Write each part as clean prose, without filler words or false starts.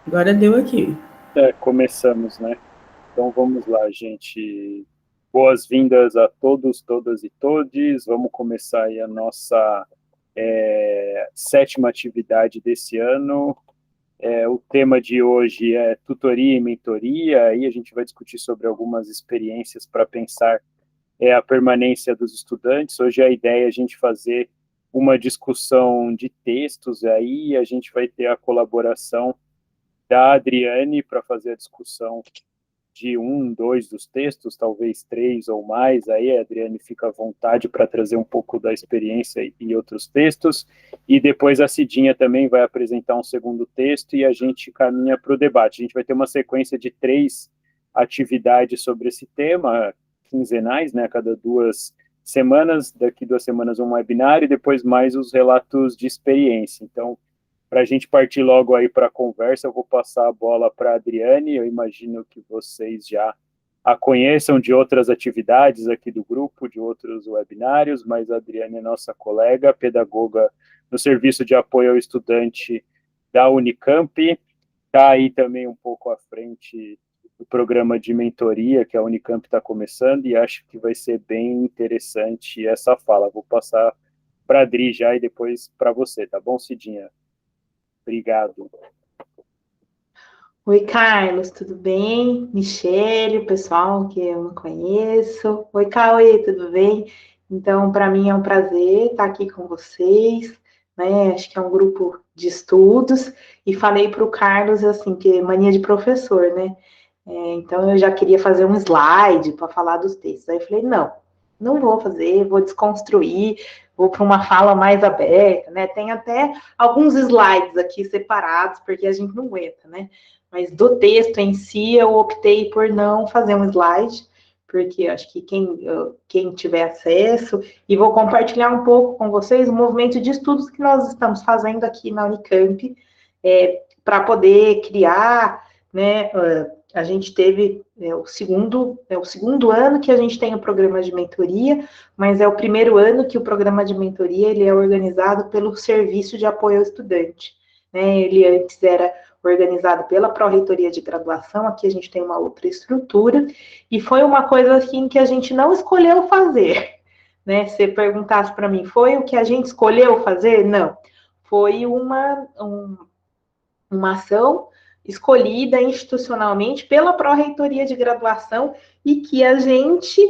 Agora deu aqui. Começamos, né? Então vamos lá, gente. Boas-vindas a todos, todas e todes. Vamos começar aí a nossa sétima atividade desse ano. O tema de hoje é tutoria e mentoria. Aí a gente vai discutir sobre algumas experiências para pensar a permanência dos estudantes. Hoje a ideia é a gente fazer uma discussão de textos. Aí a gente vai ter a colaboração da Adriane para fazer a discussão de um, dois dos textos, talvez três ou mais. Aí a Adriane fica à vontade para trazer um pouco da experiência e outros textos. E depois a Cidinha também vai apresentar um segundo texto e a gente caminha para o debate. A gente vai ter uma sequência de três atividades sobre esse tema, quinzenais, né, a cada 2 semanas. Daqui 2 semanas um webinar e depois mais os relatos de experiência. Então, para a gente partir logo aí para a conversa, eu vou passar a bola para a Adriane. Eu imagino que vocês já a conheçam de outras atividades aqui do grupo, de outros webinários, mas a Adriane é nossa colega, pedagoga no Serviço de Apoio ao Estudante da Unicamp. Está aí também um pouco à frente do programa de mentoria que a Unicamp está começando e acho que vai ser bem interessante essa fala. Vou passar para a Adri já e depois para você, tá bom, Cidinha? Obrigado. Oi, Carlos, tudo bem? Michele, o pessoal que eu não conheço. Oi, Cauê, tudo bem? Então, para mim é um prazer estar aqui com vocês, né? Acho que é um grupo de estudos. E falei para o Carlos, assim, que é mania de professor, né? Então, eu já queria fazer um slide para falar dos textos. Aí eu falei, não, não vou fazer, vou desconstruir, vou para uma fala mais aberta, né? Tem até alguns slides aqui separados, porque a gente não aguenta, né? Mas do texto em si, eu optei por não fazer um slide, porque acho que quem tiver acesso, e vou compartilhar um pouco com vocês o movimento de estudos que nós estamos fazendo aqui na Unicamp, para poder criar, né? A gente teve o segundo ano que a gente tem o programa de mentoria, mas é o primeiro ano que o programa de mentoria ele é organizado pelo Serviço de Apoio ao Estudante. Né? Ele antes era organizado pela Pró-Reitoria de Graduação, aqui a gente tem uma outra estrutura, e foi uma coisa assim que a gente não escolheu fazer. Né? Se perguntasse para mim, foi o que a gente escolheu fazer? Não. Foi uma ação escolhida institucionalmente pela Pró-Reitoria de Graduação e que a gente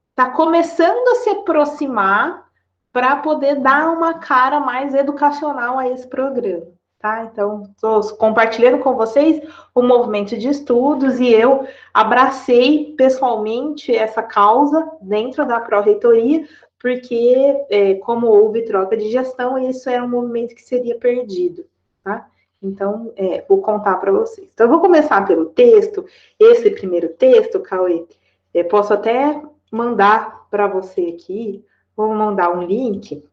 está começando a se aproximar para poder dar uma cara mais educacional a esse programa. Tá? Então, estou compartilhando com vocês o movimento de estudos e eu abracei pessoalmente essa causa dentro da Pró-Reitoria, porque, como houve troca de gestão, isso era um movimento que seria perdido. Tá? Então, vou contar para vocês. Então, eu vou começar pelo texto. Esse primeiro texto, Cauê, posso até mandar para você aqui, vou mandar um link,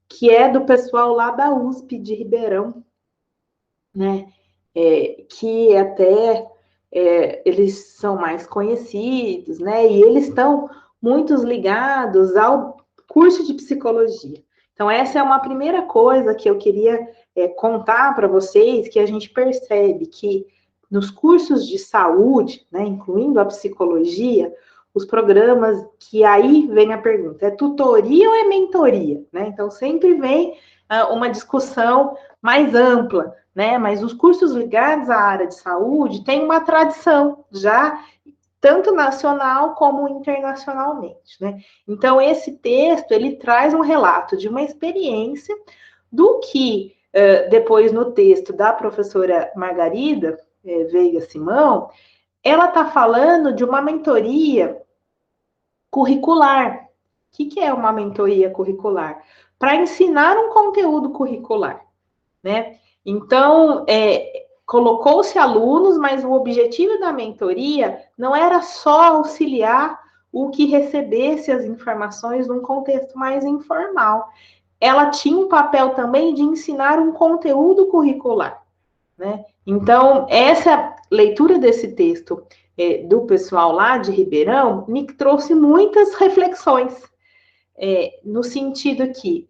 que é do pessoal lá da USP de Ribeirão, né? Que até eles são mais conhecidos, né? E eles estão muito ligados ao curso de psicologia. Então, essa é uma primeira coisa que eu queria contar para vocês, que a gente percebe que nos cursos de saúde, né, incluindo a psicologia, os programas, que aí vem a pergunta, é tutoria ou é mentoria? Né? Então, sempre vem uma discussão mais ampla, né? Mas os cursos ligados à área de saúde têm uma tradição já tanto nacional como internacionalmente, né? Então esse texto ele traz um relato de uma experiência do que depois no texto da professora Margarida Veiga Simão, ela está falando de uma mentoria curricular. O que é uma mentoria curricular? Para ensinar um conteúdo curricular, né? Então, colocou-se alunos, mas o objetivo da mentoria não era só auxiliar o que recebesse as informações num contexto mais informal. Ela tinha um papel também de ensinar um conteúdo curricular, né? Então, essa leitura desse texto do pessoal lá de Ribeirão me trouxe muitas reflexões, no sentido que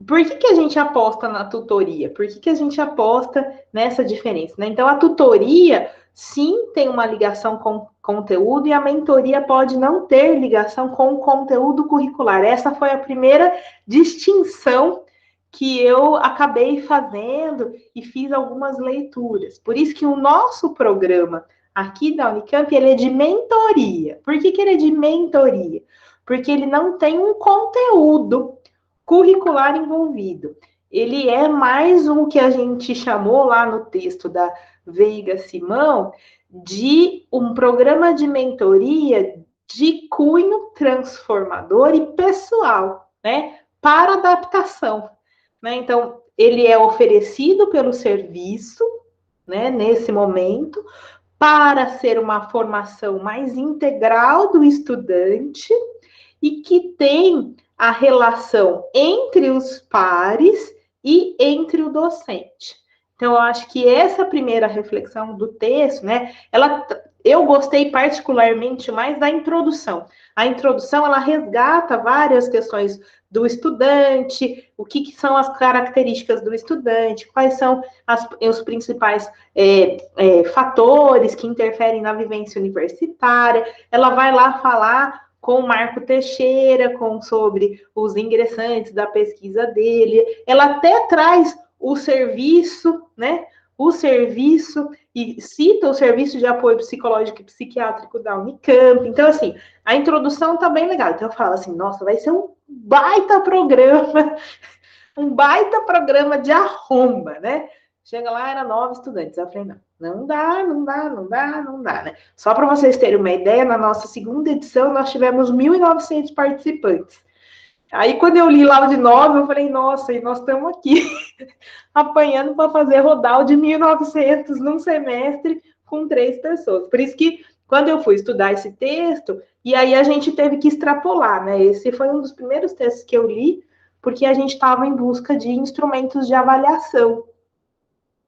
Por que a gente aposta na tutoria? Por que a gente aposta nessa diferença, né? Então, a tutoria, sim, tem uma ligação com conteúdo e a mentoria pode não ter ligação com o conteúdo curricular. Essa foi a primeira distinção que eu acabei fazendo e fiz algumas leituras. Por isso que o nosso programa aqui da Unicamp, ele é de mentoria. Por que ele é de mentoria? Porque ele não tem um conteúdo curricular envolvido. Ele é mais um que a gente chamou lá no texto da Veiga Simão de um programa de mentoria de cunho transformador e pessoal, né? Para adaptação, né? Então, ele é oferecido pelo serviço, né? Nesse momento, para ser uma formação mais integral do estudante e que tem a relação entre os pares e entre o docente. Então, eu acho que essa primeira reflexão do texto, né, eu gostei particularmente mais da introdução. A introdução, ela resgata várias questões do estudante, o que são as características do estudante, quais são os principais fatores que interferem na vivência universitária. Ela vai lá falar com o Marco Teixeira, sobre os ingressantes da pesquisa dele. Ela até traz o serviço, né? O serviço, e cita o serviço de apoio psicológico e psiquiátrico da Unicamp. Então, assim, a introdução tá bem legal. Então, eu falo assim, nossa, vai ser um baita programa de arromba, né? Chega lá, era 9 estudantes. Eu falei, não dá, né? Só para vocês terem uma ideia, na nossa segunda edição, nós tivemos 1.900 participantes. Aí, quando eu li lá o de 9, eu falei, nossa, e nós estamos aqui apanhando para fazer rodar o de 1.900 num semestre com 3 pessoas. Por isso que, quando eu fui estudar esse texto, e aí a gente teve que extrapolar, né? Esse foi um dos primeiros textos que eu li, porque a gente estava em busca de instrumentos de avaliação,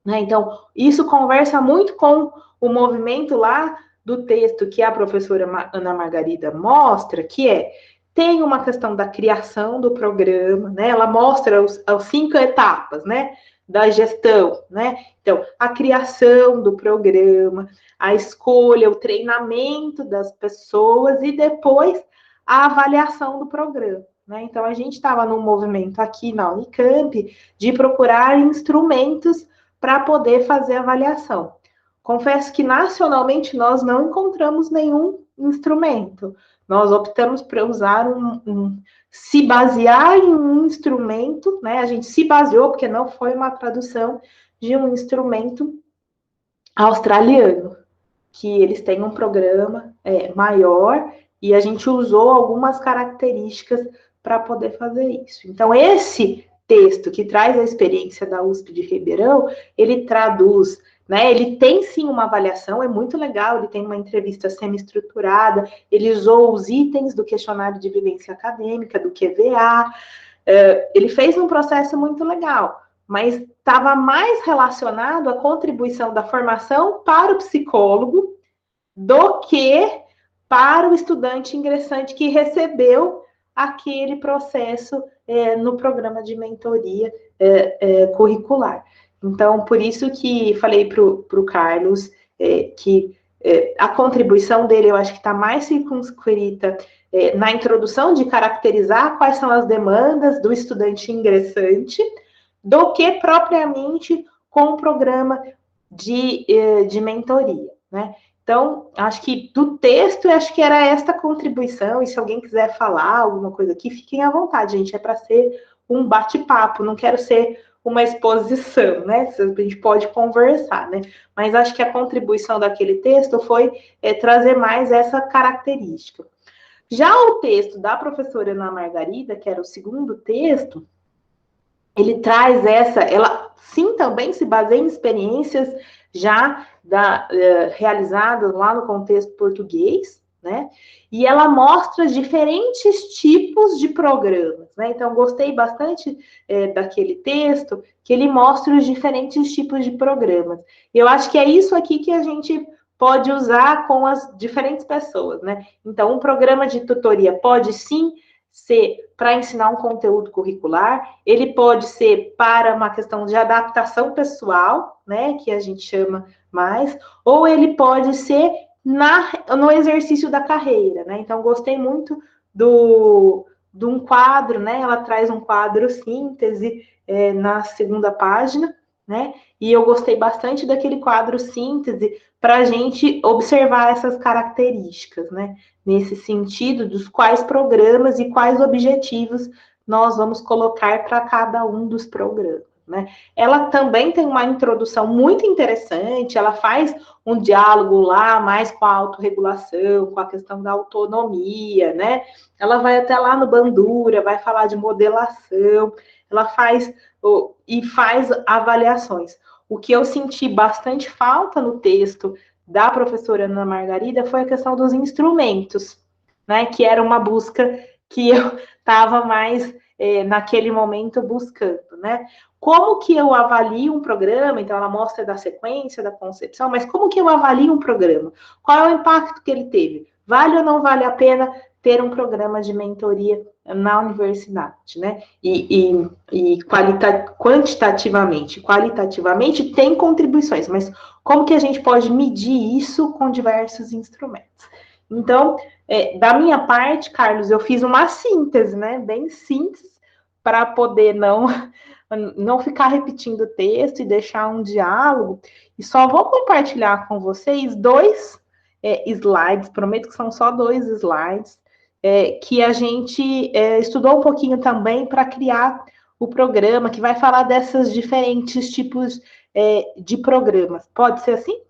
né? Então, isso conversa muito com o movimento lá do texto que a professora Ana Margarida mostra, que tem uma questão da criação do programa, né? Ela mostra as 5 etapas, né? Da gestão, né? Então, a criação do programa, a escolha, o treinamento das pessoas e depois a avaliação do programa, né? Então, a gente estava num movimento aqui na Unicamp de procurar instrumentos para poder fazer avaliação. Confesso que nacionalmente nós não encontramos nenhum instrumento. Nós optamos por usar se basear em um instrumento, né? A gente se baseou, porque não foi uma tradução de um instrumento australiano, que eles têm um programa maior e a gente usou algumas características para poder fazer isso. Então, esse texto que traz a experiência da USP de Ribeirão, ele traduz, né? Ele tem sim uma avaliação, é muito legal, ele tem uma entrevista semi-estruturada, ele usou os itens do questionário de vivência acadêmica, do QVA, ele fez um processo muito legal, mas estava mais relacionado à contribuição da formação para o psicólogo do que para o estudante ingressante que recebeu aquele processo no programa de mentoria curricular. Então, por isso que falei para o Carlos que a contribuição dele, eu acho que está mais circunscrita na introdução de caracterizar quais são as demandas do estudante ingressante, do que propriamente com o programa de mentoria, né? Então, acho que do texto, acho que era esta contribuição, e se alguém quiser falar alguma coisa aqui, fiquem à vontade, gente, é para ser um bate-papo, não quero ser uma exposição, né? A gente pode conversar, né? Mas acho que a contribuição daquele texto foi trazer mais essa característica. Já o texto da professora Ana Margarida, que era o segundo texto, ele traz ela sim também se baseia em experiências já realizadas lá no contexto português, né? E ela mostra diferentes tipos de programas, né? Então, gostei bastante daquele texto, que ele mostra os diferentes tipos de programas. Eu acho que é isso aqui que a gente pode usar com as diferentes pessoas, né? Então, um programa de tutoria pode sim ser para ensinar um conteúdo curricular, ele pode ser para uma questão de adaptação pessoal, né, que a gente chama mais, ou ele pode ser no exercício da carreira, né? Então, gostei muito de um quadro, né? Ela traz um quadro síntese na segunda página, né? E eu gostei bastante daquele quadro síntese para a gente observar essas características, né? Nesse sentido, dos quais programas e quais objetivos nós vamos colocar para cada um dos programas, né? Ela também tem uma introdução muito interessante, ela faz um diálogo lá mais com a autorregulação, com a questão da autonomia, né? Ela vai até lá no Bandura, vai falar de modelação, ela faz e faz avaliações. O que eu senti bastante falta no texto da professora Ana Margarida foi a questão dos instrumentos, né? Que era uma busca que eu estava mais naquele momento buscando, né? Como que eu avalio um programa? Então, ela mostra da sequência, da concepção, mas como que eu avalio um programa? Qual é o impacto que ele teve? Vale ou não vale a pena ter um programa de mentoria na universidade, né? Quantitativamente, qualitativamente tem contribuições, mas como que a gente pode medir isso com diversos instrumentos? Então, da minha parte, Carlos, eu fiz uma síntese, né? Bem síntese, para poder não ficar repetindo o texto e deixar um diálogo. E só vou compartilhar com vocês dois slides, prometo que são só dois slides, que a gente estudou um pouquinho também para criar o programa, que vai falar desses diferentes tipos de programas. Pode ser assim?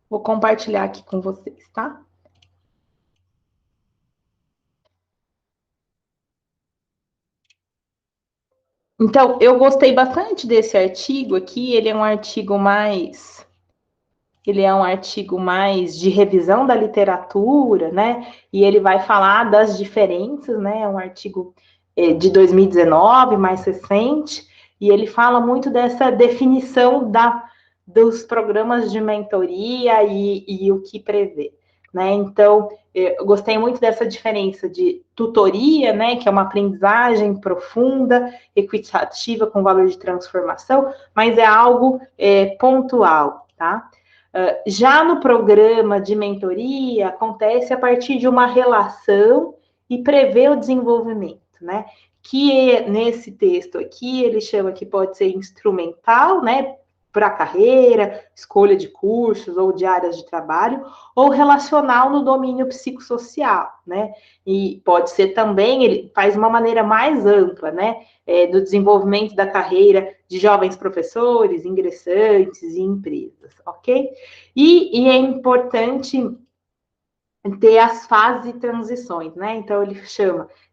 Vou compartilhar aqui com vocês, tá? Então, eu gostei bastante desse artigo aqui, ele é um artigo mais de revisão da literatura, né? E ele vai falar das diferenças, né? É um artigo de 2019, mais recente, e ele fala muito dessa definição dos programas de mentoria e o que prevê, né? Então, eu gostei muito dessa diferença de tutoria, né? Que é uma aprendizagem profunda, equitativa, com valor de transformação, mas é algo pontual, tá? Já no programa de mentoria, acontece a partir de uma relação e prevê o desenvolvimento, né? Que nesse texto aqui, ele chama que pode ser instrumental, né? Para a carreira, escolha de cursos ou de áreas de trabalho, ou relacional no domínio psicossocial, né? E pode ser também, ele faz uma maneira mais ampla, né? Do desenvolvimento da carreira de jovens professores, ingressantes e empresas, ok? E é importante ter as fases e transições, né? Então, ele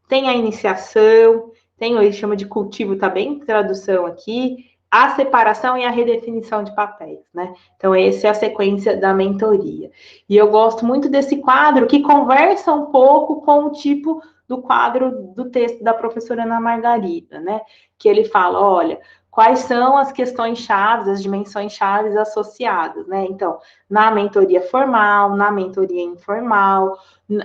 tem a iniciação, ele chama de cultivo, tá bem tradução aqui, a separação e a redefinição de papéis, né? Então, essa é a sequência da mentoria. E eu gosto muito desse quadro que conversa um pouco com o tipo do quadro do texto da professora Ana Margarida, né? Que ele fala, olha, quais são as questões chaves, as dimensões chaves associadas, né? Então, na mentoria formal, na mentoria informal,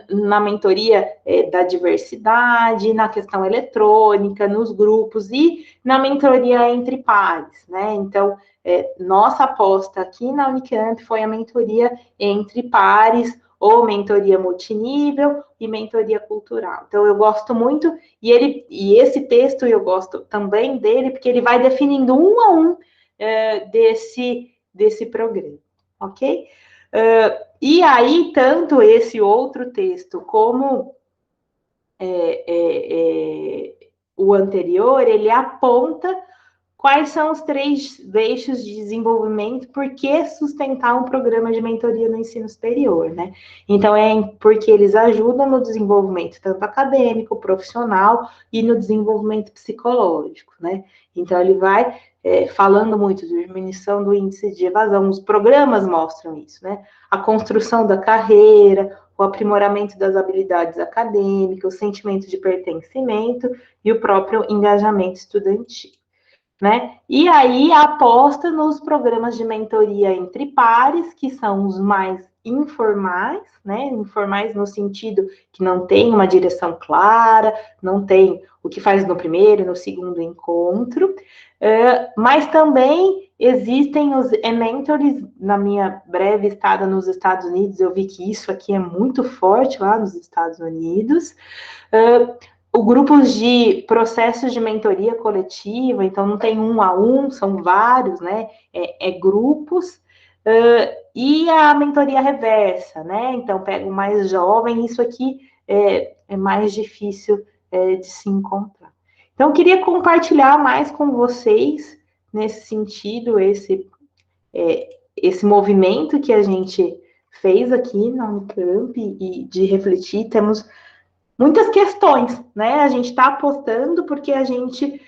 na mentoria da diversidade, na questão eletrônica, nos grupos e na mentoria entre pares, né? Então, nossa aposta aqui na Unicamp foi a mentoria entre pares, ou mentoria multinível e mentoria cultural. Então, eu gosto muito, e esse texto eu gosto também dele, porque ele vai definindo um a um desse programa, ok? E aí, tanto esse outro texto como o anterior, ele aponta quais são os 3 eixos de desenvolvimento, por que sustentar um programa de mentoria no ensino superior, né? Então, porque eles ajudam no desenvolvimento tanto acadêmico, profissional e no desenvolvimento psicológico, né? Então, ele vai falando muito de diminuição do índice de evasão, os programas mostram isso, né? A construção da carreira, o aprimoramento das habilidades acadêmicas, o sentimento de pertencimento e o próprio engajamento estudantil, né? E aí a aposta nos programas de mentoria entre pares, que são os mais informais, né? Informais no sentido que não tem uma direção clara, não tem o que faz no primeiro e no segundo encontro, mas também existem os mentors. Na minha breve estada nos Estados Unidos, eu vi que isso aqui é muito forte lá nos Estados Unidos. O grupos de processos de mentoria coletiva, então não tem um a um, são vários, né? Grupos. E a mentoria reversa, né? Então, pega o mais jovem, isso aqui é mais difícil de se encontrar. Então, eu queria compartilhar mais com vocês, nesse sentido, esse movimento que a gente fez aqui na Unicamp e de refletir. Temos muitas questões, né? A gente está apostando porque a gente,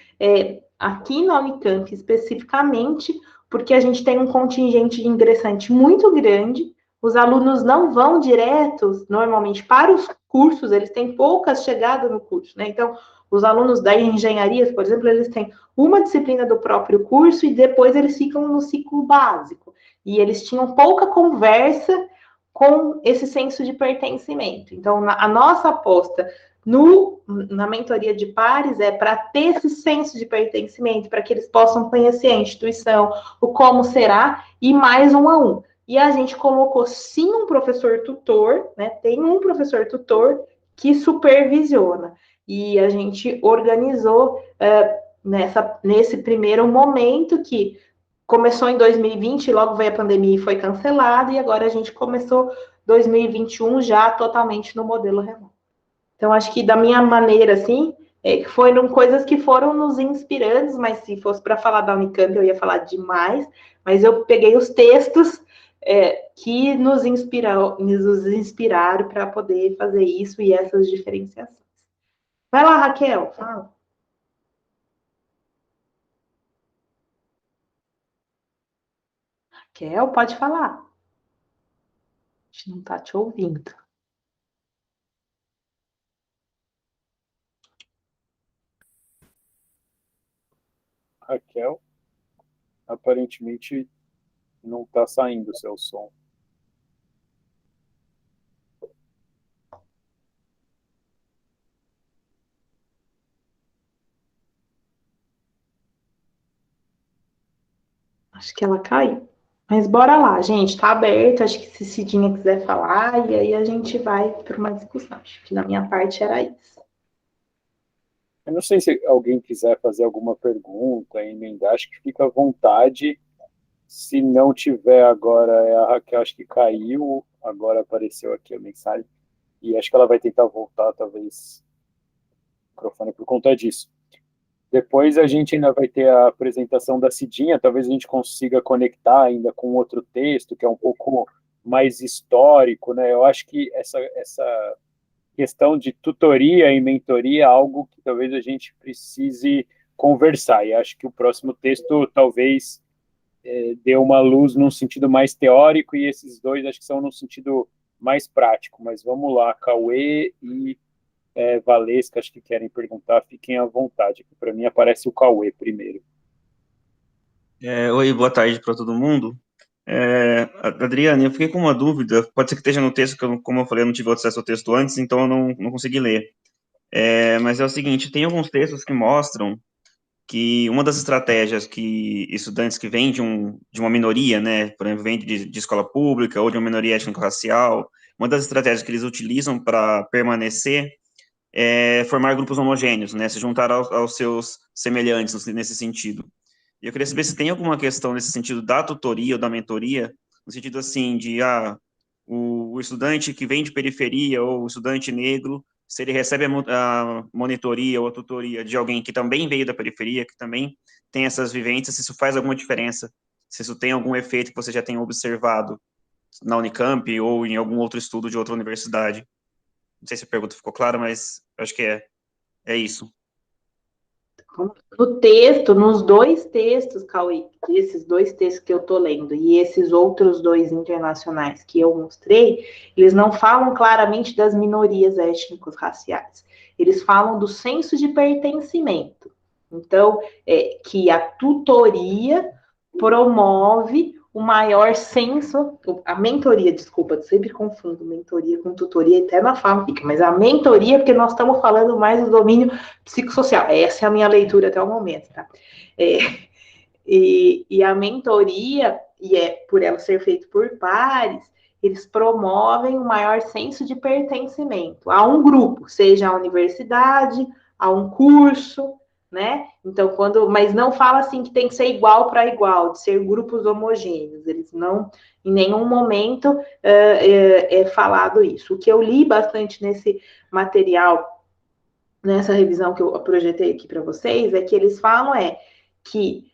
aqui na Unicamp especificamente, porque a gente tem um contingente de ingressante muito grande, os alunos não vão diretos, normalmente, para os cursos, eles têm poucas chegadas no curso, né? Então, os alunos da engenharia, por exemplo, eles têm uma disciplina do próprio curso e depois eles ficam no ciclo básico. E eles tinham pouca conversa com esse senso de pertencimento. Então, a nossa aposta na mentoria de pares é para ter esse senso de pertencimento, para que eles possam conhecer a instituição, o como será, e mais um a um. E a gente colocou sim um professor tutor, né? Tem um professor tutor que supervisiona. E a gente organizou nesse primeiro momento que começou em 2020, logo veio a pandemia e foi cancelado, e agora a gente começou 2021 já totalmente no modelo remoto. Então, acho que da minha maneira, assim, foram coisas que foram nos inspirando, mas se fosse para falar da Unicamp, eu ia falar demais, mas eu peguei os textos que nos inspiraram para poder fazer isso e essas diferenciações. Vai lá, Raquel, fala. Raquel, pode falar. A gente não está te ouvindo. Raquel, aparentemente não está saindo o seu som. Acho que ela caiu. Mas bora lá, gente, tá aberto. Acho que se Cidinha quiser falar, e aí a gente vai para uma discussão. Acho que da minha parte era isso. Eu não sei se alguém quiser fazer alguma pergunta, emendar, acho que fica à vontade. Se não tiver agora, a Raquel acho que caiu, agora apareceu aqui a mensagem, e acho que ela vai tentar voltar, talvez, o microfone por conta disso. Depois a gente ainda vai ter a apresentação da Cidinha, talvez a gente consiga conectar ainda com outro texto, que é um pouco mais histórico, né? Eu acho que essa questão de tutoria e mentoria é algo que talvez a gente precise conversar, e acho que o próximo texto talvez dê uma luz num sentido mais teórico, e esses dois acho que são num sentido mais prático, mas vamos lá, Cauê e Valesca, acho que querem perguntar, fiquem à vontade. Para mim aparece o Cauê primeiro. Oi, boa tarde para todo mundo. Adriane, eu fiquei com uma dúvida, pode ser que esteja no texto, que como eu falei, eu não tive acesso ao texto antes, então eu não consegui ler. Mas é o seguinte, tem alguns textos que mostram que uma das estratégias que estudantes que vêm de uma minoria, né, por exemplo, vêm de escola pública ou de uma minoria étnico-racial, uma das estratégias que eles utilizam para permanecer é formar grupos homogêneos, né, se juntar aos seus semelhantes nesse sentido. E eu queria saber se tem alguma questão nesse sentido da tutoria ou da mentoria, no sentido assim de, o estudante que vem de periferia ou o estudante negro, se ele recebe a monitoria ou a tutoria de alguém que também veio da periferia, que também tem essas vivências, se isso faz alguma diferença, se isso tem algum efeito que você já tem observado na Unicamp ou em algum outro estudo de outra universidade. Não sei se a pergunta ficou clara, mas acho que é isso. No texto, nos dois textos, Cauê, esses dois textos que eu estou lendo e esses outros dois internacionais que eu mostrei, eles não falam claramente das minorias étnicos raciais. Eles falam do senso de pertencimento. Então, que a tutoria promove o maior senso, a mentoria, desculpa, sempre confundo mentoria com tutoria, até na fala fica, mas a mentoria, porque nós estamos falando mais do domínio psicossocial, essa é a minha leitura até o momento, tá? E a mentoria, e é por ela ser feita por pares, eles promovem o maior senso de pertencimento a um grupo, seja a universidade, a um curso, né? Então, mas não fala assim que tem que ser igual para igual, de ser grupos homogêneos. Eles não, em nenhum momento é falado isso. O que eu li bastante nesse material, nessa revisão que eu projetei aqui para vocês, é que eles falam que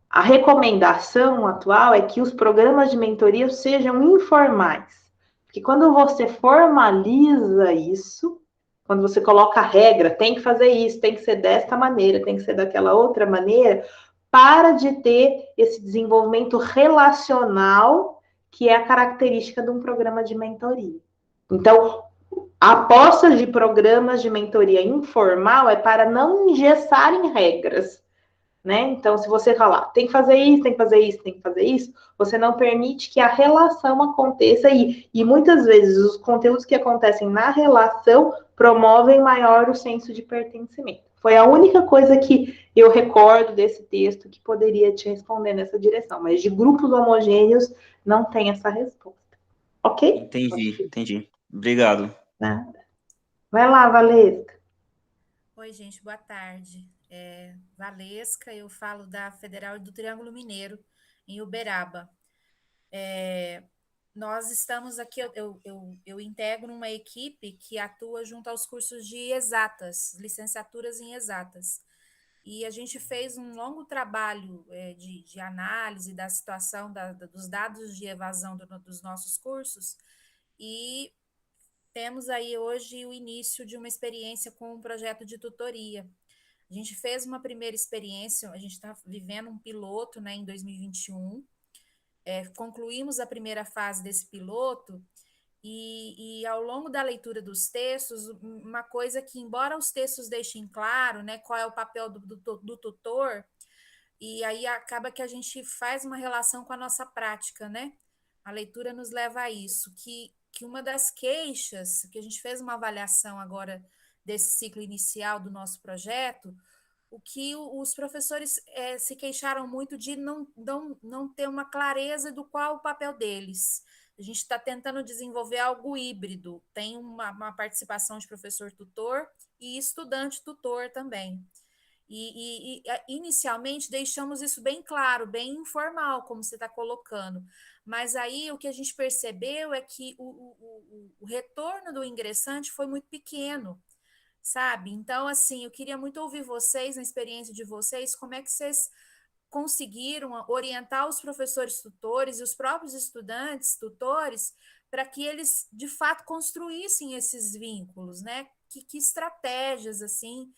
a recomendação atual é que os programas de mentoria sejam informais. Porque quando você formaliza isso, quando você coloca a regra, tem que fazer isso, tem que ser desta maneira, tem que ser daquela outra maneira, para de ter esse desenvolvimento relacional que é a característica de um programa de mentoria. Então, a aposta de programas de mentoria informal é para não engessarem regras, né? Então, se você falar, tem que fazer isso, tem que fazer isso, tem que fazer isso, você não permite que a relação aconteça e muitas vezes os conteúdos que acontecem na relação promovem maior o senso de pertencimento. Foi a única coisa que eu recordo desse texto que poderia te responder nessa direção, mas de grupos homogêneos não tem essa resposta. Ok? Entendi. Obrigado. Nada. Vai lá, Valesca. Oi, gente, boa tarde. Valesca, eu falo da Federal do Triângulo Mineiro, em Uberaba. Nós estamos aqui, eu integro uma equipe que atua junto aos cursos de exatas, licenciaturas em exatas. E a gente fez um longo trabalho de análise da situação dos dados de evasão dos nossos cursos e temos aí hoje o início de uma experiência com um projeto de tutoria. A gente fez uma primeira experiência, a gente está vivendo um piloto, né, em 2021, concluímos a primeira fase desse piloto e ao longo da leitura dos textos, uma coisa que, embora os textos deixem claro, né, qual é o papel do tutor, e aí acaba que a gente faz uma relação com a nossa prática, né? A leitura nos leva a isso, que uma das queixas, que a gente fez uma avaliação agora desse ciclo inicial do nosso projeto, o que os professores se queixaram muito de não ter uma clareza do qual o papel deles. A gente está tentando desenvolver algo híbrido, tem uma participação de professor tutor e estudante tutor também. E inicialmente deixamos isso bem claro, bem informal, como você está colocando. Mas aí o que a gente percebeu é que o retorno do ingressante foi muito pequeno, sabe? Então, assim, eu queria muito ouvir vocês, na experiência de vocês, como é que vocês conseguiram orientar os professores tutores e os próprios estudantes tutores para que eles, de fato, construíssem esses vínculos, né? Que estratégias, assim,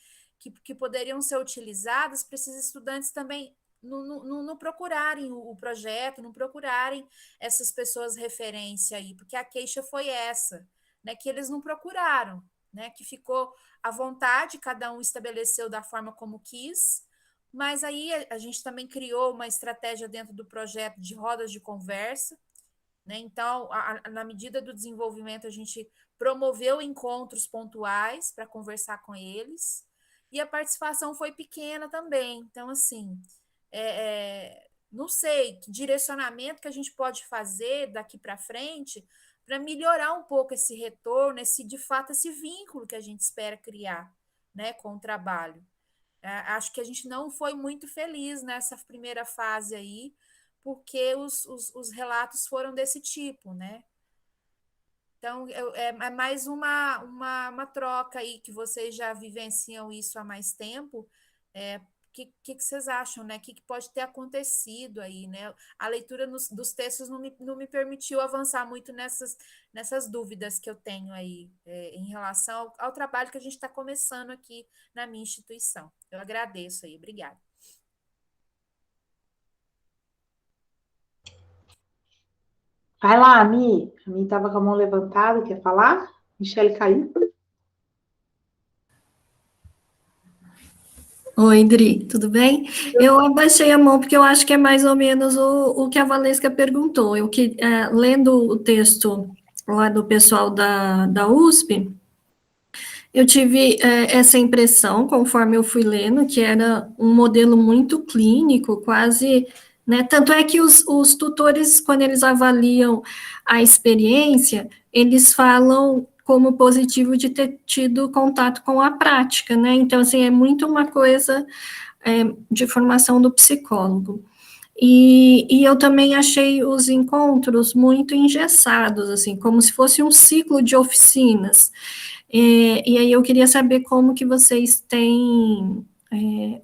que poderiam ser utilizadas para esses estudantes também não procurarem o projeto, não procurarem essas pessoas referência aí, porque a queixa foi essa, né? Que eles não procuraram, né? Que ficou à vontade, cada um estabeleceu da forma como quis, mas aí a gente também criou uma estratégia dentro do projeto de rodas de conversa, né? Então, na medida do desenvolvimento, a gente promoveu encontros pontuais para conversar com eles, e a participação foi pequena também. Então, assim, não sei que direcionamento que a gente pode fazer daqui para frente para melhorar um pouco esse retorno, de fato, esse vínculo que a gente espera criar, né, com o trabalho. Acho que a gente não foi muito feliz nessa primeira fase aí, porque os relatos foram desse tipo, né? Então, é mais uma troca aí, que vocês já vivenciam isso há mais tempo. Que vocês acham, né? Que pode ter acontecido aí, né? A leitura dos textos não me permitiu avançar muito nessas dúvidas que eu tenho aí em relação ao trabalho que a gente está começando aqui na minha instituição. Eu agradeço aí, obrigada. Vai lá, Ami. A Mi estava com a mão levantada, quer falar? Michele caiu. Oi, Dri, tudo bem? Eu abaixei a mão porque eu acho que é mais ou menos o que a Valesca perguntou. Lendo o texto lá do pessoal da USP, eu tive essa impressão, conforme eu fui lendo, que era um modelo muito clínico, quase, né? Tanto é que os tutores, quando eles avaliam a experiência, eles falam como positivo de ter tido contato com a prática, né? Então, assim, é muito uma coisa de formação do psicólogo. E eu também achei os encontros muito engessados, assim, como se fosse um ciclo de oficinas. E aí eu queria saber como que vocês têm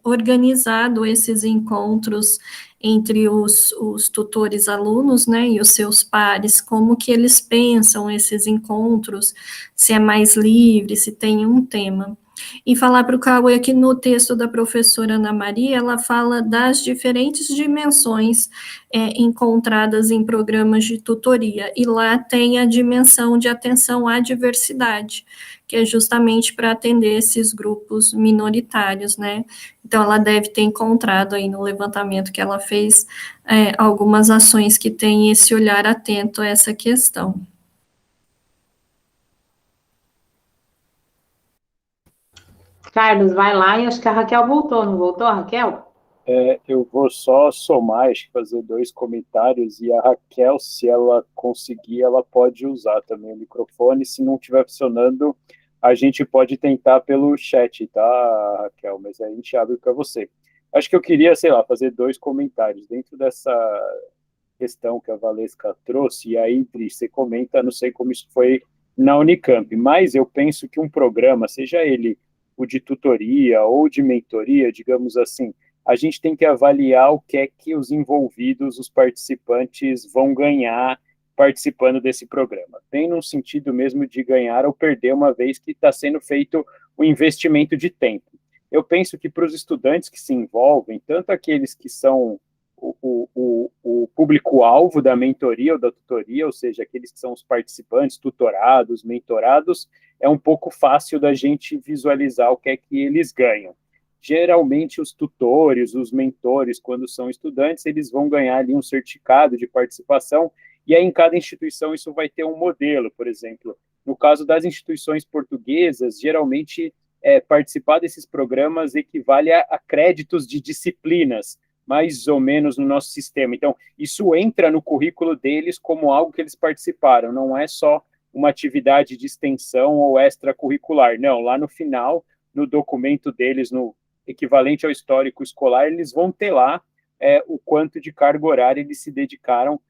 organizado esses encontros entre os tutores alunos, né, e os seus pares, como que eles pensam esses encontros, se é mais livre, se tem um tema. E falar para o Cauê que no texto da professora Ana Maria, ela fala das diferentes dimensões encontradas em programas de tutoria, e lá tem a dimensão de atenção à diversidade, que é justamente para atender esses grupos minoritários, né? Então, ela deve ter encontrado aí no levantamento que ela fez algumas ações que têm esse olhar atento a essa questão. Carlos, vai lá e acho que a Raquel voltou, não voltou, Raquel? Eu vou só somar, acho que fazer dois comentários, e a Raquel, se ela conseguir, ela pode usar também o microfone. Se não estiver funcionando, a gente pode tentar pelo chat, tá, Raquel? Mas aí a gente abre para você. Acho que eu queria, sei lá, fazer dois comentários dentro dessa questão que a Valesca trouxe, e aí, Dri, você comenta, não sei como isso foi na Unicamp, mas eu penso que um programa, seja ele o de tutoria ou de mentoria, digamos assim, a gente tem que avaliar o que é que os envolvidos, os participantes, vão ganhar participando desse programa. Tem no sentido mesmo de ganhar ou perder, uma vez que está sendo feito o investimento de tempo. Eu penso que para os estudantes que se envolvem, tanto aqueles que são o público-alvo da mentoria ou da tutoria, ou seja, aqueles que são os participantes, tutorados, mentorados, é um pouco fácil da gente visualizar o que é que eles ganham. Geralmente, os tutores, os mentores, quando são estudantes, eles vão ganhar ali um certificado de participação, e aí em cada instituição isso vai ter um modelo, por exemplo. No caso das instituições portuguesas, geralmente participar desses programas equivale a créditos de disciplinas, mais ou menos no nosso sistema. Então, isso entra no currículo deles como algo que eles participaram, não é só uma atividade de extensão ou extracurricular. Não, lá no final, no documento deles, no equivalente ao histórico escolar, eles vão ter lá o quanto de carga horária eles se dedicaram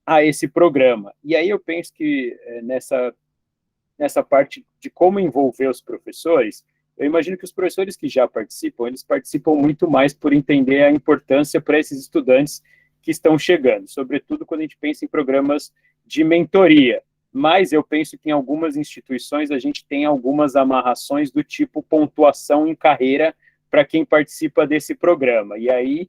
a esse programa. E aí eu penso que nessa parte de como envolver os professores, eu imagino que os professores que já participam, eles participam muito mais por entender a importância para esses estudantes que estão chegando, sobretudo quando a gente pensa em programas de mentoria. Mas eu penso que em algumas instituições a gente tem algumas amarrações do tipo pontuação em carreira para quem participa desse programa. E aí,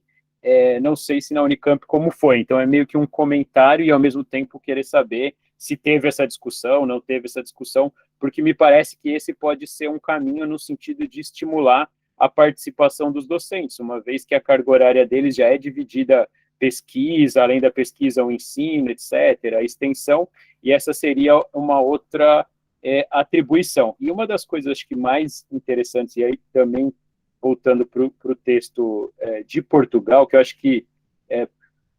não sei se na Unicamp como foi. Então, é meio que um comentário e, ao mesmo tempo, querer saber se teve essa discussão, não teve essa discussão, porque me parece que esse pode ser um caminho no sentido de estimular a participação dos docentes, uma vez que a carga horária deles já é dividida pesquisa, além da pesquisa, o ensino, etc., a extensão, e essa seria uma outra atribuição. E uma das coisas acho que mais interessantes, e aí também voltando para o texto de Portugal, que eu acho que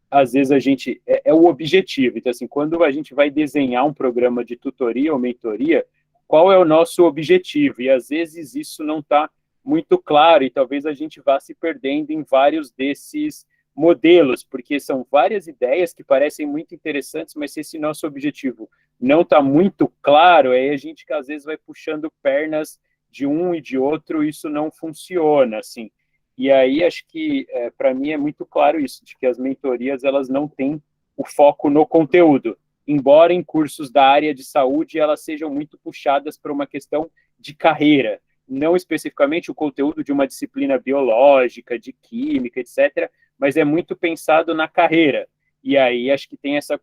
às vezes a gente é o objetivo. Então, assim, quando a gente vai desenhar um programa de tutoria ou mentoria, qual é o nosso objetivo? E às vezes isso não está muito claro, e talvez a gente vá se perdendo em vários desses modelos, porque são várias ideias que parecem muito interessantes, mas se esse nosso objetivo não está muito claro, aí a gente que às vezes vai puxando pernas de um e de outro, isso não funciona, assim. E aí acho que, para mim, é muito claro isso, de que as mentorias elas não têm o foco no conteúdo, embora em cursos da área de saúde elas sejam muito puxadas para uma questão de carreira, não especificamente o conteúdo de uma disciplina biológica, de química, etc., mas é muito pensado na carreira. E aí acho que tem essa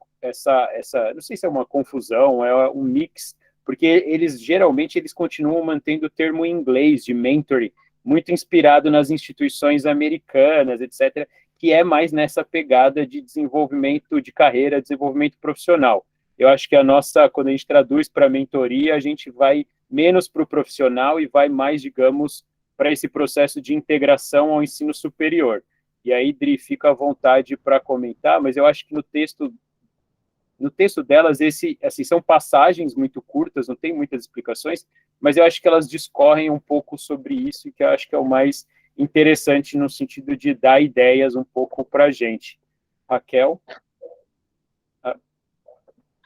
não sei se é uma confusão, é um mix, porque eles geralmente continuam mantendo o termo em inglês de mentoring, muito inspirado nas instituições americanas, etc., que é mais nessa pegada de desenvolvimento de carreira, desenvolvimento profissional. Eu acho que quando a gente traduz para a mentoria, a gente vai menos para o profissional e vai mais, digamos, para esse processo de integração ao ensino superior. E aí, Dri, fica à vontade para comentar, mas eu acho que no texto delas, assim, são passagens muito curtas, não tem muitas explicações, mas eu acho que elas discorrem um pouco sobre isso, que eu acho que é o mais interessante no sentido de dar ideias um pouco para a gente. Raquel?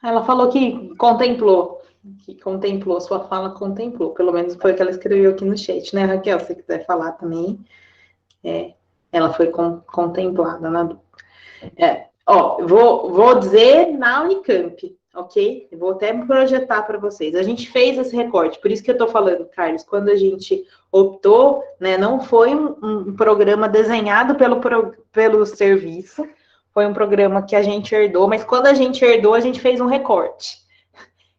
Ela falou que contemplou, sua fala contemplou, pelo menos foi o que ela escreveu aqui no chat, né, Raquel? Se você quiser falar também, ela foi contemplada na dúvida. Vou dizer na Unicamp, ok? Eu vou até projetar para vocês. A gente fez esse recorte, por isso que eu estou falando, Carlos, quando a gente optou, né, não foi um programa desenhado pelo serviço, foi um programa que a gente herdou, mas quando a gente herdou, a gente fez um recorte.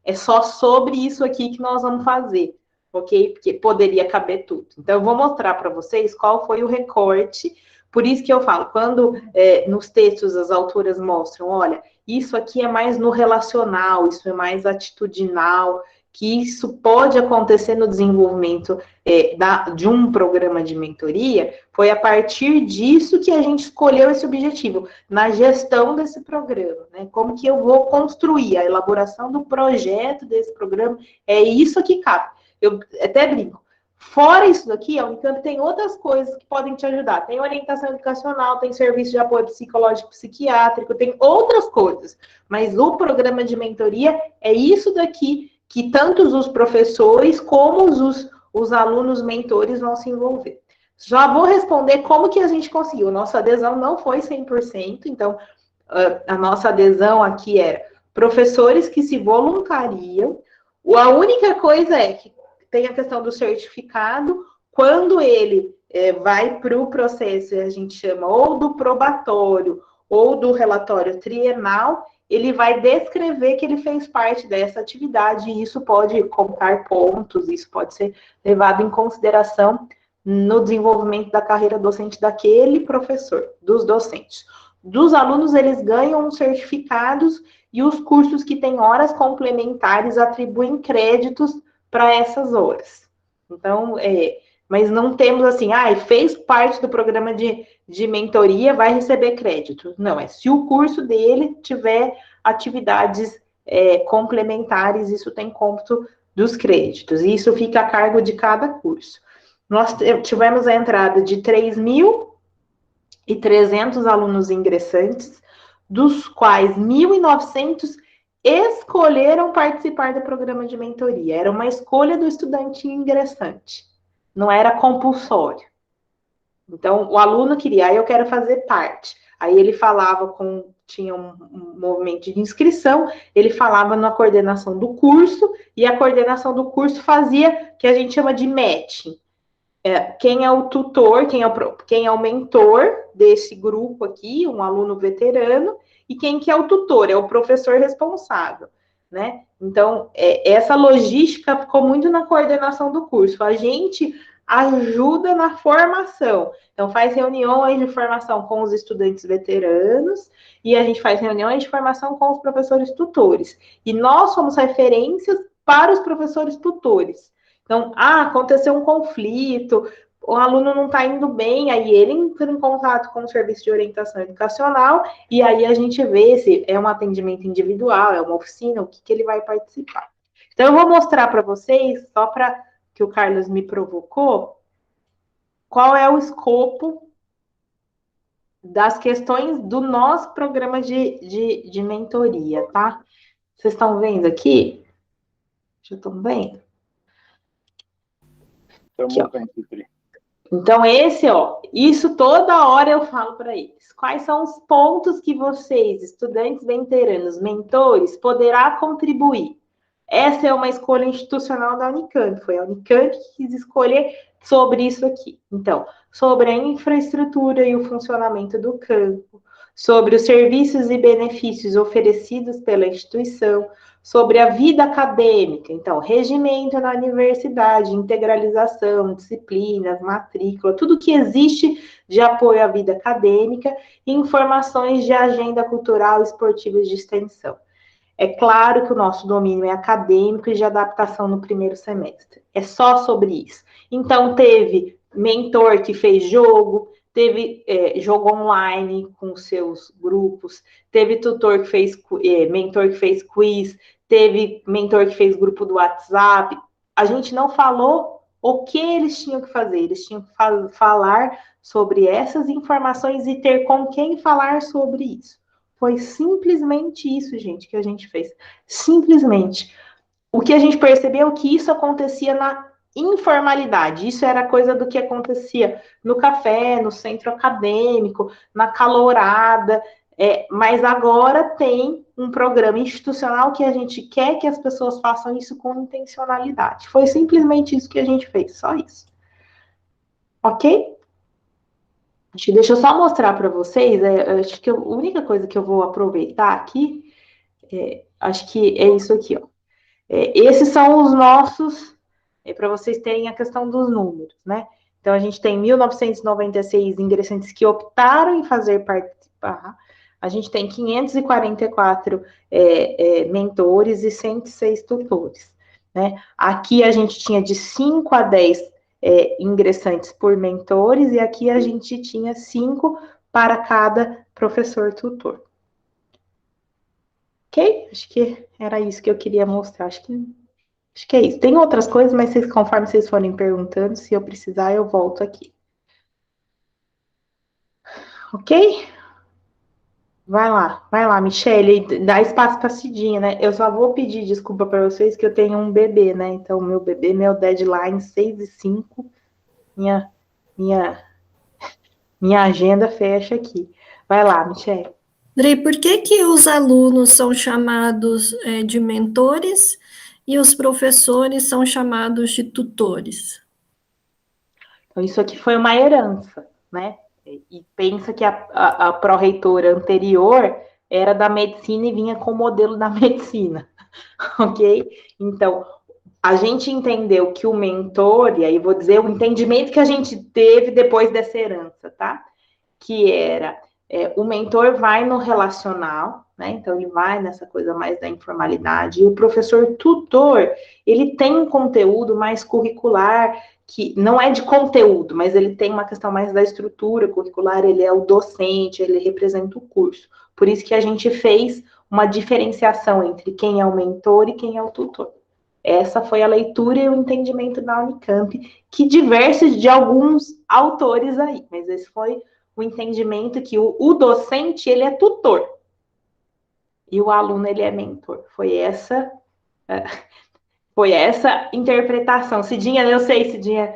É só sobre isso aqui que nós vamos fazer, ok? Porque poderia caber tudo. Então, eu vou mostrar para vocês qual foi o recorte. Por isso que eu falo, quando nos textos as autoras mostram, olha, isso aqui é mais no relacional, isso é mais atitudinal, que isso pode acontecer no desenvolvimento de um programa de mentoria, foi a partir disso que a gente escolheu esse objetivo, na gestão desse programa, né? Como que eu vou construir a elaboração do projeto desse programa, é isso que cabe. Eu até brinco. Fora isso daqui, a Unicamp tem outras coisas que podem te ajudar. Tem orientação educacional, tem serviço de apoio psicológico psiquiátrico, tem outras coisas. Mas o programa de mentoria é isso daqui que tanto os professores como os alunos mentores vão se envolver. Já vou responder como que a gente conseguiu. Nossa adesão não foi 100%, então a nossa adesão aqui era professores que se voluntariam. A única coisa é que tem a questão do certificado, quando ele vai para o processo, a gente chama ou do probatório ou do relatório trienal, ele vai descrever que ele fez parte dessa atividade, e isso pode contar pontos, isso pode ser levado em consideração no desenvolvimento da carreira docente daquele professor, dos docentes. Dos alunos, eles ganham certificados, e os cursos que têm horas complementares atribuem créditos para essas horas. Então, mas não temos assim, fez parte do programa de mentoria, vai receber crédito. Não, se o curso dele tiver atividades complementares, isso tem cômputo dos créditos, e isso fica a cargo de cada curso. Nós tivemos a entrada de 3.300 alunos ingressantes, dos quais 1.900 escolheram participar do programa de mentoria. Era uma escolha do estudante ingressante, não era compulsório. Então, o aluno queria, eu quero fazer parte. Aí ele falava tinha um movimento de inscrição, ele falava na coordenação do curso, e a coordenação do curso fazia, que a gente chama de matching. Quem é o tutor, quem é o mentor desse grupo aqui, um aluno veterano, e quem que é o tutor, é o professor responsável, né? Então, essa logística ficou muito na coordenação do curso. A gente ajuda na formação. Então, faz reuniões de formação com os estudantes veteranos, e a gente faz reuniões de formação com os professores tutores. E nós somos referências para os professores tutores. Então, aconteceu um conflito, o aluno não está indo bem, aí ele entra em contato com o serviço de orientação educacional, e aí a gente vê se é um atendimento individual, é uma oficina, o que ele vai participar. Então, eu vou mostrar para vocês, só para que o Carlos me provocou, qual é o escopo das questões do nosso programa de mentoria, tá? Vocês estão vendo aqui? Já estão vendo? Estamos vendo, Tri. Então, isso toda hora eu falo para eles. Quais são os pontos que vocês, estudantes veteranos, mentores, poderá contribuir? Essa é uma escolha institucional da Unicamp. Foi a Unicamp que quis escolher sobre isso aqui. Então, sobre a infraestrutura e o funcionamento do campo, sobre os serviços e benefícios oferecidos pela instituição, sobre a vida acadêmica, então, regimento na universidade, integralização, disciplinas, matrícula, tudo que existe de apoio à vida acadêmica, e informações de agenda cultural, esportiva e de extensão. É claro que o nosso domínio é acadêmico e de adaptação no primeiro semestre. É só sobre isso. Então, teve mentor que fez jogo, teve jogo online com seus grupos, teve tutor que fez, mentor que fez quiz, teve mentor que fez grupo do WhatsApp. A gente não falou o que eles tinham que fazer, eles tinham que falar sobre essas informações e ter com quem falar sobre isso. Foi simplesmente isso, gente, que a gente fez. Simplesmente. O que a gente percebeu é que isso acontecia na informalidade. Isso era coisa do que acontecia no café, no centro acadêmico, na calorada. Mas agora tem um programa institucional que a gente quer que as pessoas façam isso com intencionalidade. Foi simplesmente isso que a gente fez, só isso. Ok? Deixa eu só mostrar para vocês, acho que a única coisa que eu vou aproveitar aqui, acho que é isso aqui, ó. Esses são os nossos, para vocês terem a questão dos números, né? Então, a gente tem 1.996 ingressantes que optaram em fazer participar, a gente tem 544 mentores e 106 tutores, né? Aqui a gente tinha de 5 a 10 ingressantes por mentores, e aqui a gente tinha 5 para cada professor tutor. Ok? Acho que era isso que eu queria mostrar. Acho que é isso. Tem outras coisas, mas conforme vocês forem perguntando, se eu precisar, eu volto aqui. Ok? Vai lá, Michele, dá espaço para Cidinha, né? Eu só vou pedir desculpa para vocês que eu tenho um bebê, né? Então, meu bebê, meu deadline 6h05, minha agenda fecha aqui. Vai lá, Michele. Dri, por que os alunos são chamados de mentores e os professores são chamados de tutores? Então, isso aqui foi uma herança, né? E pensa que a pró-reitora anterior era da medicina e vinha com o modelo da medicina, ok? Então, a gente entendeu que o mentor, e aí vou dizer o entendimento que a gente teve depois dessa herança, tá? Que era, o mentor vai no relacional, né? Então, ele vai nessa coisa mais da informalidade, e o professor tutor, ele tem um conteúdo mais curricular, que não é de conteúdo, mas ele tem uma questão mais da estrutura curricular, ele é o docente, ele representa o curso. Por isso que a gente fez uma diferenciação entre quem é o mentor e quem é o tutor. Essa foi a leitura e o entendimento da Unicamp, que diverge de alguns autores aí, mas esse foi o entendimento que o docente, ele é tutor, e o aluno, ele é mentor. Foi essa interpretação. Cidinha, eu sei, Cidinha,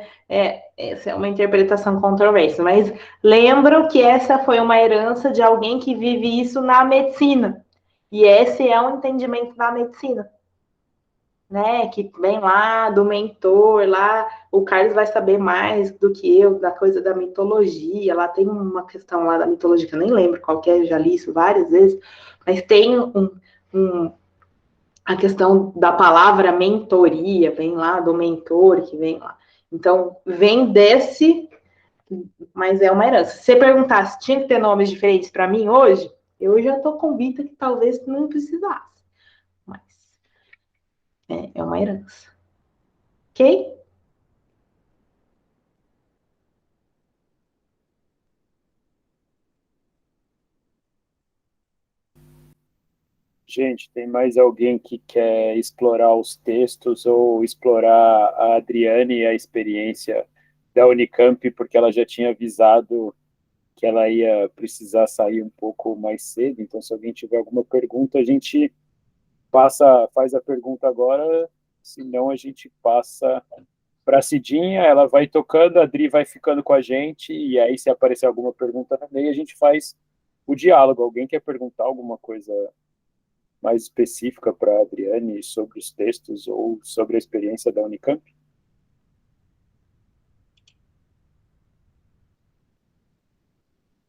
essa é uma interpretação controversa, mas lembro que essa foi uma herança de alguém que vive isso na medicina, e esse é um entendimento da medicina, né, que vem lá do mentor, lá o Carlos vai saber mais do que eu da coisa da mitologia, lá tem uma questão lá da mitologia que eu nem lembro qual que é, eu já li isso várias vezes, mas tem a questão da palavra mentoria, vem lá do mentor que vem lá. Então, vem desse, mas é uma herança. Se você perguntar se tinha que ter nomes diferentes para mim hoje, eu já estou convicta que talvez não precisasse. Mas é uma herança. Ok? Gente, tem mais alguém que quer explorar os textos ou explorar a Adriane e a experiência da Unicamp, porque ela já tinha avisado que ela ia precisar sair um pouco mais cedo. Então, se alguém tiver alguma pergunta, a gente faz a pergunta agora, senão a gente passa para a Cidinha, ela vai tocando, a Adri vai ficando com a gente, e aí se aparecer alguma pergunta no meio, a gente faz o diálogo. Alguém quer perguntar alguma coisa mais específica para a Adriane sobre os textos ou sobre a experiência da Unicamp?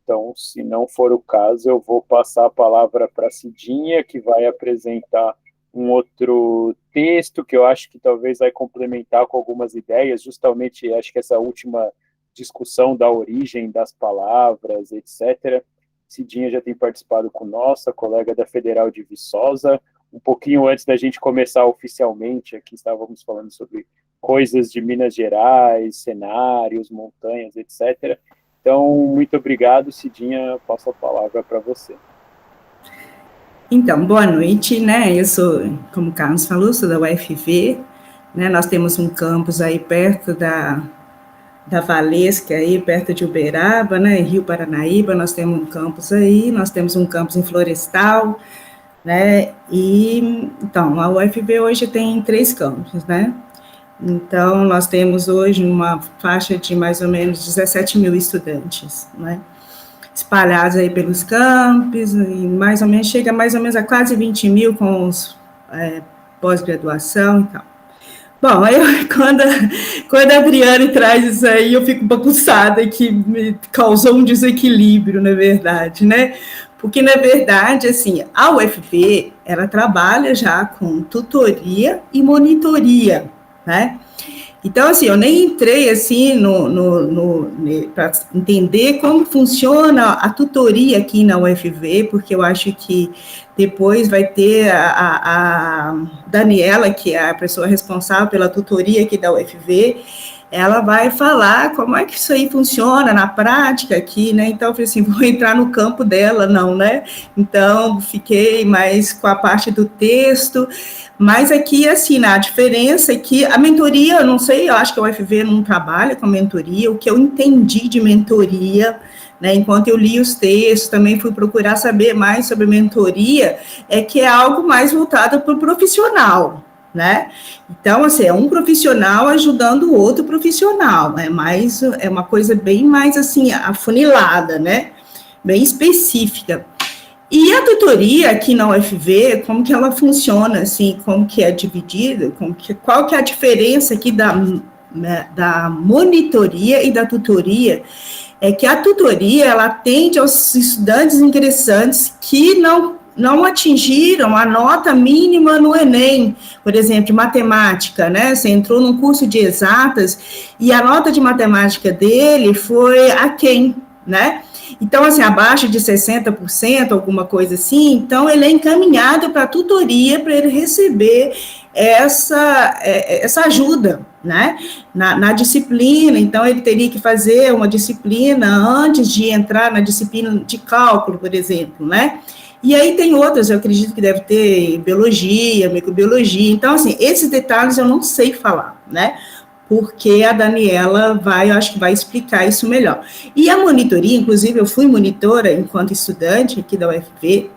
Então, se não for o caso, eu vou passar a palavra para a Cidinha, que vai apresentar um outro texto que eu acho que talvez vai complementar com algumas ideias, justamente acho que essa última discussão da origem das palavras, etc. Cidinha já tem participado com nossa colega da Federal de Viçosa. Um pouquinho antes da gente começar oficialmente, aqui estávamos falando sobre coisas de Minas Gerais, cenários, montanhas, etc. Então, muito obrigado, Cidinha, passo a palavra para você. Então, boa noite, né? Eu sou, como o Carlos falou, sou da UFV, né? Nós temos um campus aí perto da Valesca, aí perto de Uberaba, né? Rio Paranaíba, nós temos um campus aí, nós temos um campus em Florestal, né? E, então, a UFV hoje tem 3 campos, né? Então, nós temos hoje uma faixa de mais ou menos 17 mil estudantes, né? Espalhados aí pelos campos, e mais ou menos, chega mais ou menos a quase 20 mil com os pós-graduação e tal. Bom, quando a Adriane traz isso aí, eu fico bagunçada, que me causou um desequilíbrio, na verdade, né? Porque, na verdade, assim, a UFV, ela trabalha já com tutoria e monitoria, né? Então, assim, eu nem entrei, assim, para entender como funciona a tutoria aqui na UFV, porque eu acho que depois vai ter a Daniela, que é a pessoa responsável pela tutoria aqui da UFV, ela vai falar como é que isso aí funciona na prática aqui, né? Então, eu falei assim, vou entrar no campo dela, não, né? Então, fiquei mais com a parte do texto, mas aqui, assim, a diferença é que a mentoria, eu não sei, eu acho que a UFV não trabalha com mentoria, o que eu entendi de mentoria, né, enquanto eu li os textos, também fui procurar saber mais sobre mentoria, é que é algo mais voltado para o profissional, né? Então, assim, é um profissional ajudando o outro profissional, é uma coisa bem mais, assim, afunilada, né? Bem específica. E a tutoria aqui na UFV, como que ela funciona, assim, como que é dividida, qual que é a diferença aqui da monitoria e da tutoria, é que a tutoria, ela atende aos estudantes ingressantes que não atingiram a nota mínima no Enem, por exemplo, de matemática, né? Você entrou num curso de exatas e a nota de matemática dele foi aquém, né? Então, assim, abaixo de 60%, alguma coisa assim, então ele é encaminhado para a tutoria para ele receber essa ajuda, né, na disciplina. Então, ele teria que fazer uma disciplina antes de entrar na disciplina de cálculo, por exemplo, né. E aí tem outras, eu acredito que deve ter biologia, microbiologia. Então, assim, esses detalhes eu não sei falar, né, porque a Daniela eu acho que vai explicar isso melhor. E a monitoria, inclusive, eu fui monitora enquanto estudante aqui da UFV,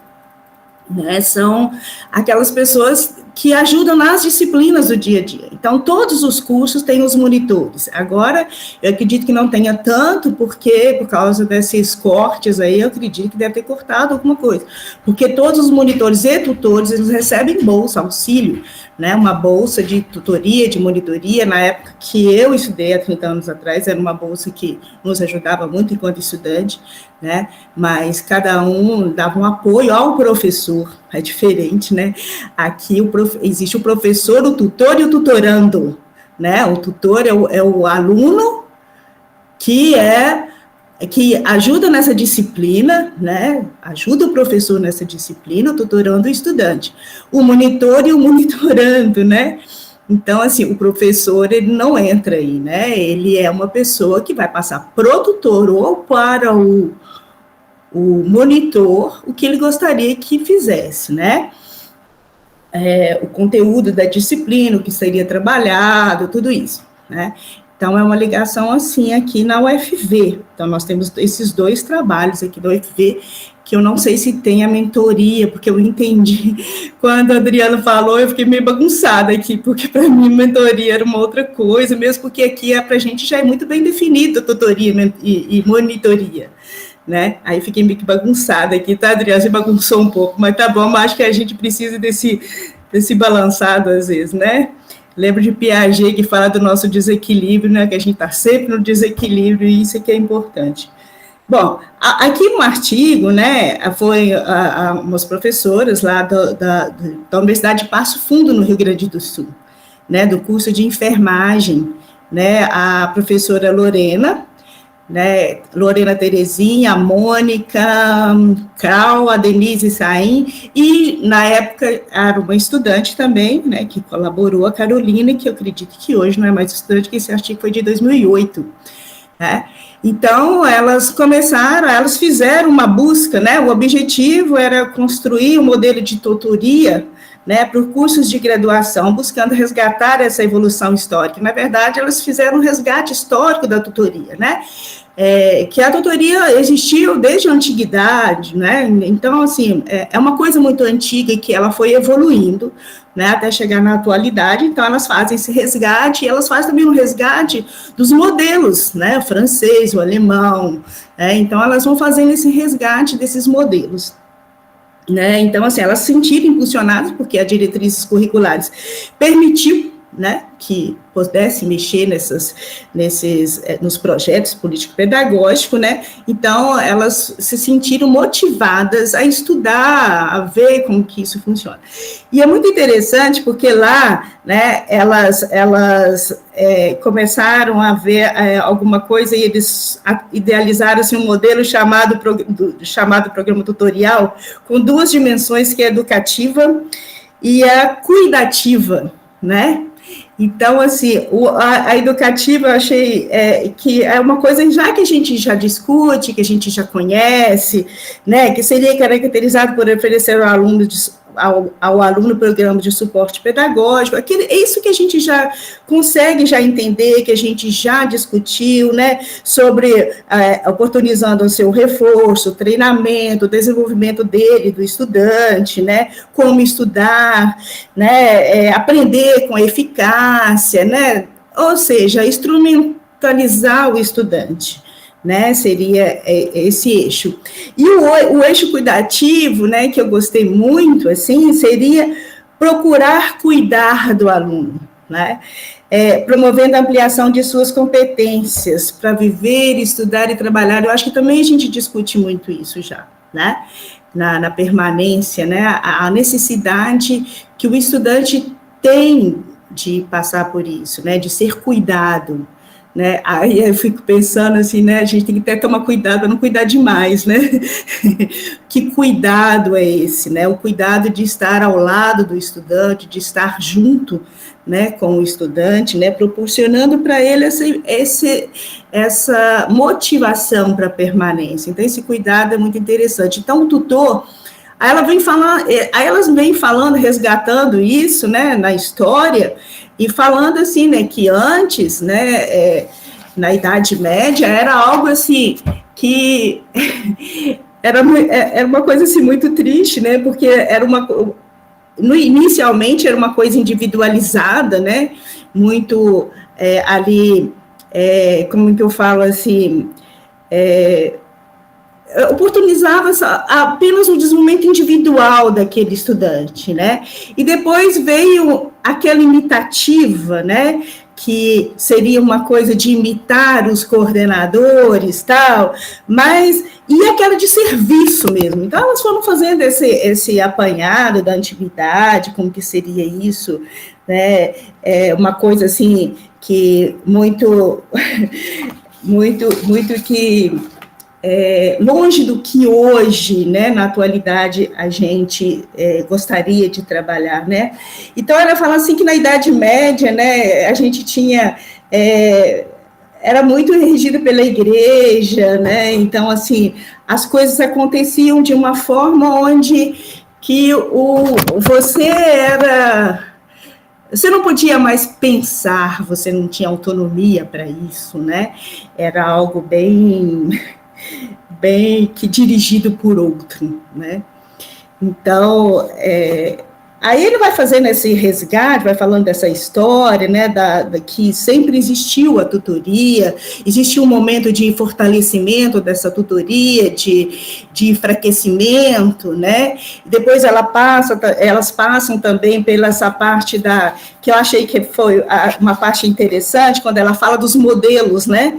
né, são aquelas pessoas que ajudam nas disciplinas do dia a dia. Então, todos os cursos têm os monitores. Agora, eu acredito que não tenha tanto, porque, por causa desses cortes aí, eu acredito que deve ter cortado alguma coisa. Porque todos os monitores e tutores, eles recebem bolsa, auxílio, né, uma bolsa de tutoria, de monitoria. Na época que eu estudei, há 30 anos atrás, era uma bolsa que nos ajudava muito enquanto estudante, né, mas cada um dava um apoio ao professor, é diferente, né, aqui existe o professor, o tutor e o tutorando, né, o tutor é o aluno que ajuda nessa disciplina, né, ajuda o professor nessa disciplina, o tutorando o estudante, o monitor e o monitorando, né. Então, assim, o professor, ele não entra aí, né, ele é uma pessoa que vai passar pro tutor ou para o monitor o que ele gostaria que fizesse, né, o conteúdo da disciplina, o que seria trabalhado, tudo isso, né. Então, é uma ligação assim aqui na UFV. Então, nós temos esses 2 trabalhos aqui da UFV, que eu não sei se tem a mentoria, porque eu entendi, quando a Adriana falou, eu fiquei meio bagunçada aqui, porque para mim mentoria era uma outra coisa, mesmo porque aqui para a gente já é muito bem definido tutoria e monitoria, né? Aí fiquei meio que bagunçada aqui, tá, Adriana? Você bagunçou um pouco, mas tá bom, mas acho que a gente precisa desse balançado às vezes, né? Lembro de Piaget, que fala do nosso desequilíbrio, né, que a gente está sempre no desequilíbrio, e isso é que é importante. Bom, aqui no artigo, né, foi umas professoras lá da Universidade de Passo Fundo, no Rio Grande do Sul, né, do curso de enfermagem, né, a professora Lorena, né, Lorena Terezinha, a Mônica, Cal, a Denise Saim, e na época era uma estudante também, né, que colaborou, a Carolina, que eu acredito que hoje não é mais estudante, que esse artigo foi de 2008, né. Então, elas fizeram uma busca, né, o objetivo era construir um modelo de tutoria, né, para os cursos de graduação, buscando resgatar essa evolução histórica. Na verdade, elas fizeram um resgate histórico da tutoria, né, que a tutoria existiu desde a antiguidade, né, então, assim, é uma coisa muito antiga e que ela foi evoluindo, né, até chegar na atualidade. Então elas fazem esse resgate, e elas fazem também um resgate dos modelos, né, o francês, o alemão, né, então elas vão fazendo esse resgate desses modelos, né, então, assim, elas se sentiram impulsionadas, porque a diretrizes curriculares permitiu, né, que pudesse mexer nos projetos político-pedagógicos, né, então elas se sentiram motivadas a estudar, a ver como que isso funciona. E é muito interessante, porque lá, né, elas começaram a ver alguma coisa, e eles idealizaram assim, um modelo chamado programa tutorial, com duas dimensões, que é a educativa e a cuidativa, né? Então, assim, a educativa, eu achei que é uma coisa já que a gente já discute, que a gente já conhece, né, que seria caracterizado por oferecer ao aluno programa de suporte pedagógico, é isso que a gente já consegue já entender, que a gente já discutiu, né, sobre oportunizando o seu reforço, treinamento, desenvolvimento dele, do estudante, né, como estudar, né, aprender com eficácia, né, ou seja, instrumentalizar o estudante, né, seria esse eixo. E o eixo cuidativo, né, que eu gostei muito, assim, seria procurar cuidar do aluno, né, promovendo a ampliação de suas competências para viver, estudar e trabalhar. Eu acho que também a gente discute muito isso já, né, na permanência, né, a necessidade que o estudante tem de passar por isso, né, de ser cuidado, né, aí eu fico pensando assim, né, a gente tem que até tomar cuidado para não cuidar demais, né, que cuidado é esse, né, o cuidado de estar ao lado do estudante, de estar junto, né, com o estudante, né, proporcionando para ele essa motivação para a permanência. Então, esse cuidado é muito interessante. Então, o tutor, aí elas vêm falando, resgatando isso, né, na história, e falando assim, né, que antes, né, na Idade Média, era algo assim, que era uma coisa assim muito triste, né, porque inicialmente era uma coisa individualizada, né, muito ali, como que eu falo assim, oportunizava apenas o desenvolvimento individual daquele estudante, né, e depois veio aquela imitativa, né, que seria uma coisa de imitar os coordenadores, tal, mas, e aquela de serviço mesmo. Então, elas foram fazendo esse apanhado da antiguidade, como que seria isso, né, uma coisa assim, que muito que longe do que hoje, né, na atualidade, a gente gostaria de trabalhar, né. Então, ela fala assim que na Idade Média, né, a gente tinha, era muito regido pela igreja, né, então, assim, as coisas aconteciam de uma forma onde que você não podia mais pensar, você não tinha autonomia para isso, né, era algo bem que dirigido por outro, né, então, aí ele vai fazendo esse resgate, vai falando dessa história, né, que sempre existiu a tutoria, existiu um momento de fortalecimento dessa tutoria, de enfraquecimento, né, depois elas passam também pela essa parte que eu achei que foi uma parte interessante, quando ela fala dos modelos, né,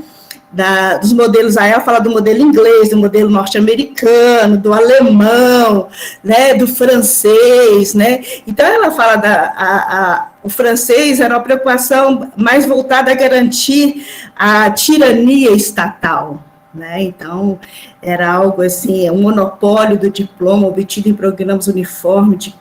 dos modelos, aí ela fala do modelo inglês, do modelo norte-americano, do alemão, né, do francês, né, então ela fala o francês era uma preocupação mais voltada a garantir a tirania estatal, né, então era algo assim, um monopólio do diploma obtido em programas uniformes,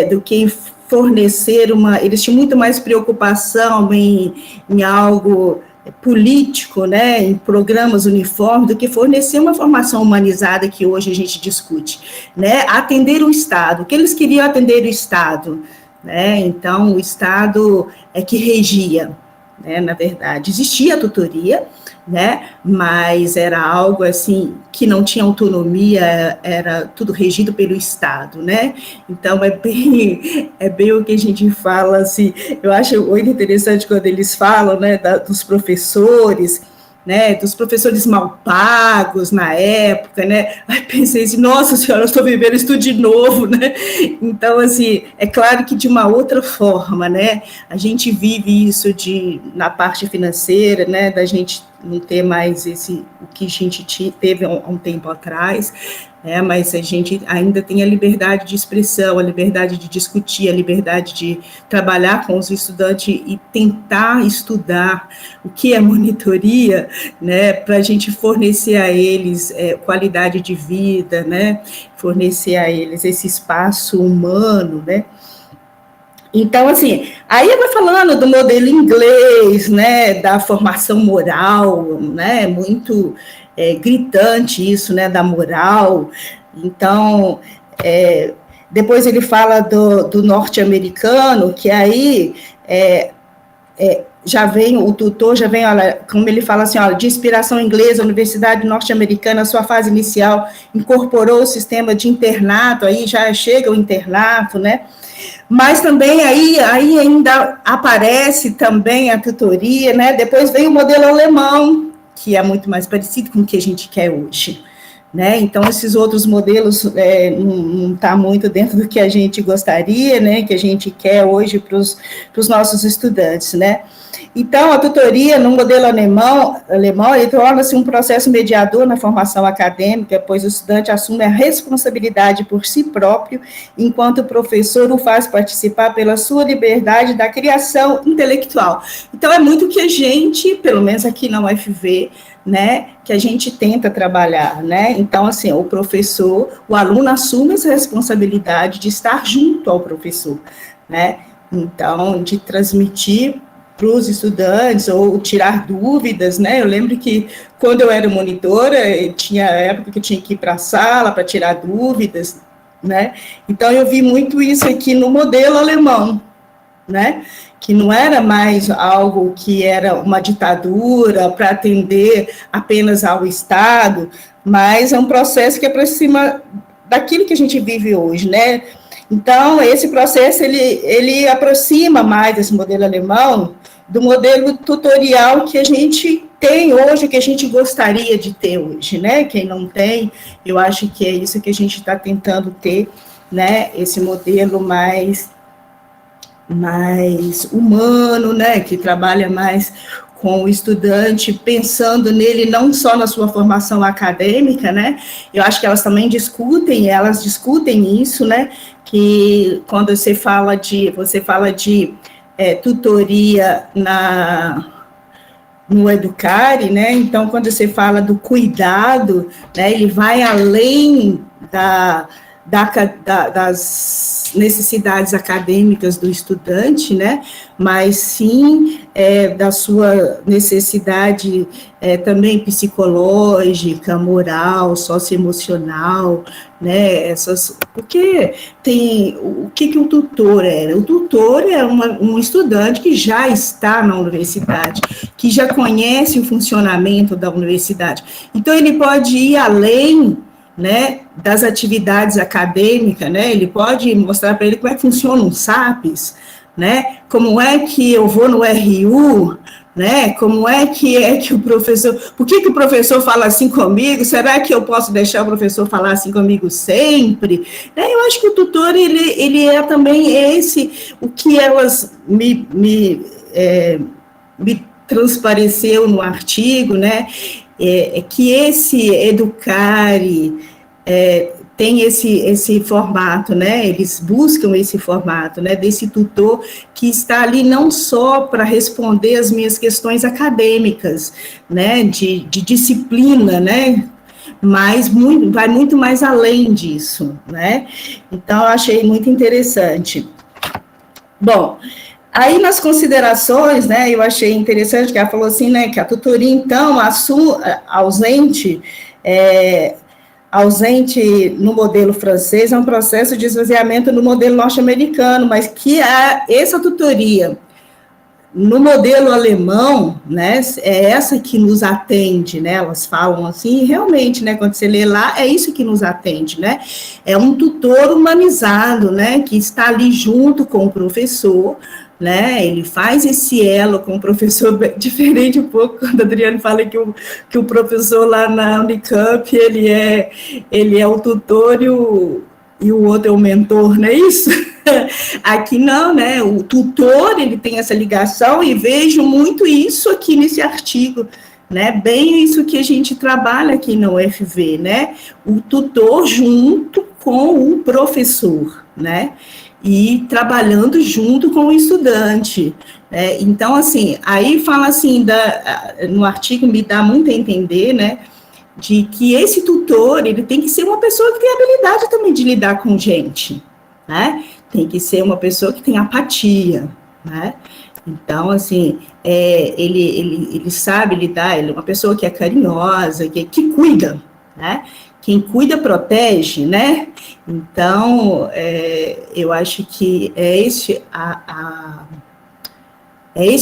do que fornecer eles tinham muito mais preocupação em algo político, né, em programas uniformes, do que fornecer uma formação humanizada que hoje a gente discute, né, atender o Estado, o que eles queriam atender o Estado, né, então o Estado é que regia, né, na verdade, existia a tutoria, né, mas era algo assim, que não tinha autonomia, era tudo regido pelo Estado, né, então é bem o que a gente fala, assim, eu acho muito interessante quando eles falam, né, dos professores mal pagos na época, né, aí pensei assim, nossa senhora, eu estou vivendo isso de novo, né, então, assim, é claro que de uma outra forma, né, a gente vive isso na parte financeira, né, da gente não ter mais o que a gente teve há um tempo atrás, né, mas a gente ainda tem a liberdade de expressão, a liberdade de discutir, a liberdade de trabalhar com os estudantes e tentar estudar o que é monitoria, né, para a gente fornecer a eles qualidade de vida, né, fornecer a eles esse espaço humano, né. Então, assim, aí vai falando do modelo inglês, né, da formação moral, né, muito gritante isso, né, da moral. Então, depois ele fala do norte-americano, que aí já vem, o tutor já vem, olha, como ele fala assim, olha, de inspiração inglesa, a Universidade Norte-Americana, sua fase inicial, incorporou o sistema de internato, aí já chega o internato, né, mas também aí ainda aparece também a tutoria, né, depois vem o modelo alemão, que é muito mais parecido com o que a gente quer hoje, né, então esses outros modelos não está muito dentro do que a gente gostaria, né, que a gente quer hoje para os nossos estudantes, né. Então, a tutoria no modelo alemão ele torna-se um processo mediador na formação acadêmica, pois o estudante assume a responsabilidade por si próprio, enquanto o professor o faz participar pela sua liberdade da criação intelectual. Então, é muito que a gente, pelo menos aqui na UFV, né, que a gente tenta trabalhar, né, então, assim, o aluno assume essa responsabilidade de estar junto ao professor, né, então, de transmitir para os estudantes, ou tirar dúvidas, né, eu lembro que quando eu era monitora, tinha época que eu tinha que ir para a sala para tirar dúvidas, né, então eu vi muito isso aqui no modelo alemão, né, que não era mais algo que era uma ditadura para atender apenas ao Estado, mas é um processo que aproxima daquilo que a gente vive hoje, né, então esse processo, ele aproxima mais esse modelo alemão do modelo tutorial que a gente tem hoje, que a gente gostaria de ter hoje, né, quem não tem, eu acho que é isso que a gente está tentando ter, né, esse modelo mais humano, né, que trabalha mais com o estudante, pensando nele não só na sua formação acadêmica, né, eu acho que elas discutem isso, né, que quando você fala de tutoria no Educare, né, então quando você fala do cuidado, né, ele vai além das necessidades acadêmicas do estudante, né, mas sim da sua necessidade também psicológica, moral, socioemocional, né, porque o que o tutor é? O tutor é um estudante que já está na universidade, que já conhece o funcionamento da universidade, então ele pode ir além, né, das atividades acadêmicas, né, ele pode mostrar para ele como é que funciona um SAPS, né, como é que eu vou no RU, né, como é que o professor, por que o professor fala assim comigo, será que eu posso deixar o professor falar assim comigo sempre? Eu acho que o tutor, ele é também o que elas me transpareceu no artigo, né, que esse Educare tem esse formato, né, eles buscam esse formato, né, desse tutor que está ali não só para responder as minhas questões acadêmicas, né, de disciplina, né, mas vai muito mais além disso, né, então eu achei muito interessante. Bom, aí nas considerações, né, eu achei interessante que ela falou assim, né, que a tutoria, então, ausente no modelo francês é um processo de esvaziamento no modelo norte-americano, mas que essa tutoria no modelo alemão, né, é essa que nos atende, né, elas falam assim, e realmente, né, quando você lê lá, é isso que nos atende, né, é um tutor humanizado, né, que está ali junto com o professor, né, ele faz esse elo com o professor, diferente um pouco quando a Adriane fala que o professor lá na Unicamp, ele é o tutor e o outro é o mentor, não é isso? Aqui não, né, o tutor, ele tem essa ligação, e vejo muito isso aqui nesse artigo, né, bem isso que a gente trabalha aqui na UFV, né, o tutor junto com o professor, né, e trabalhando junto com o estudante, né, então, assim, aí fala assim, no artigo me dá muito a entender, né, de que esse tutor, ele tem que ser uma pessoa que tem habilidade também de lidar com gente, né, tem que ser uma pessoa que tem apatia, né, então, assim, ele sabe lidar, ele é uma pessoa que é carinhosa, que cuida, né, quem cuida protege, né, então, eu acho que é esse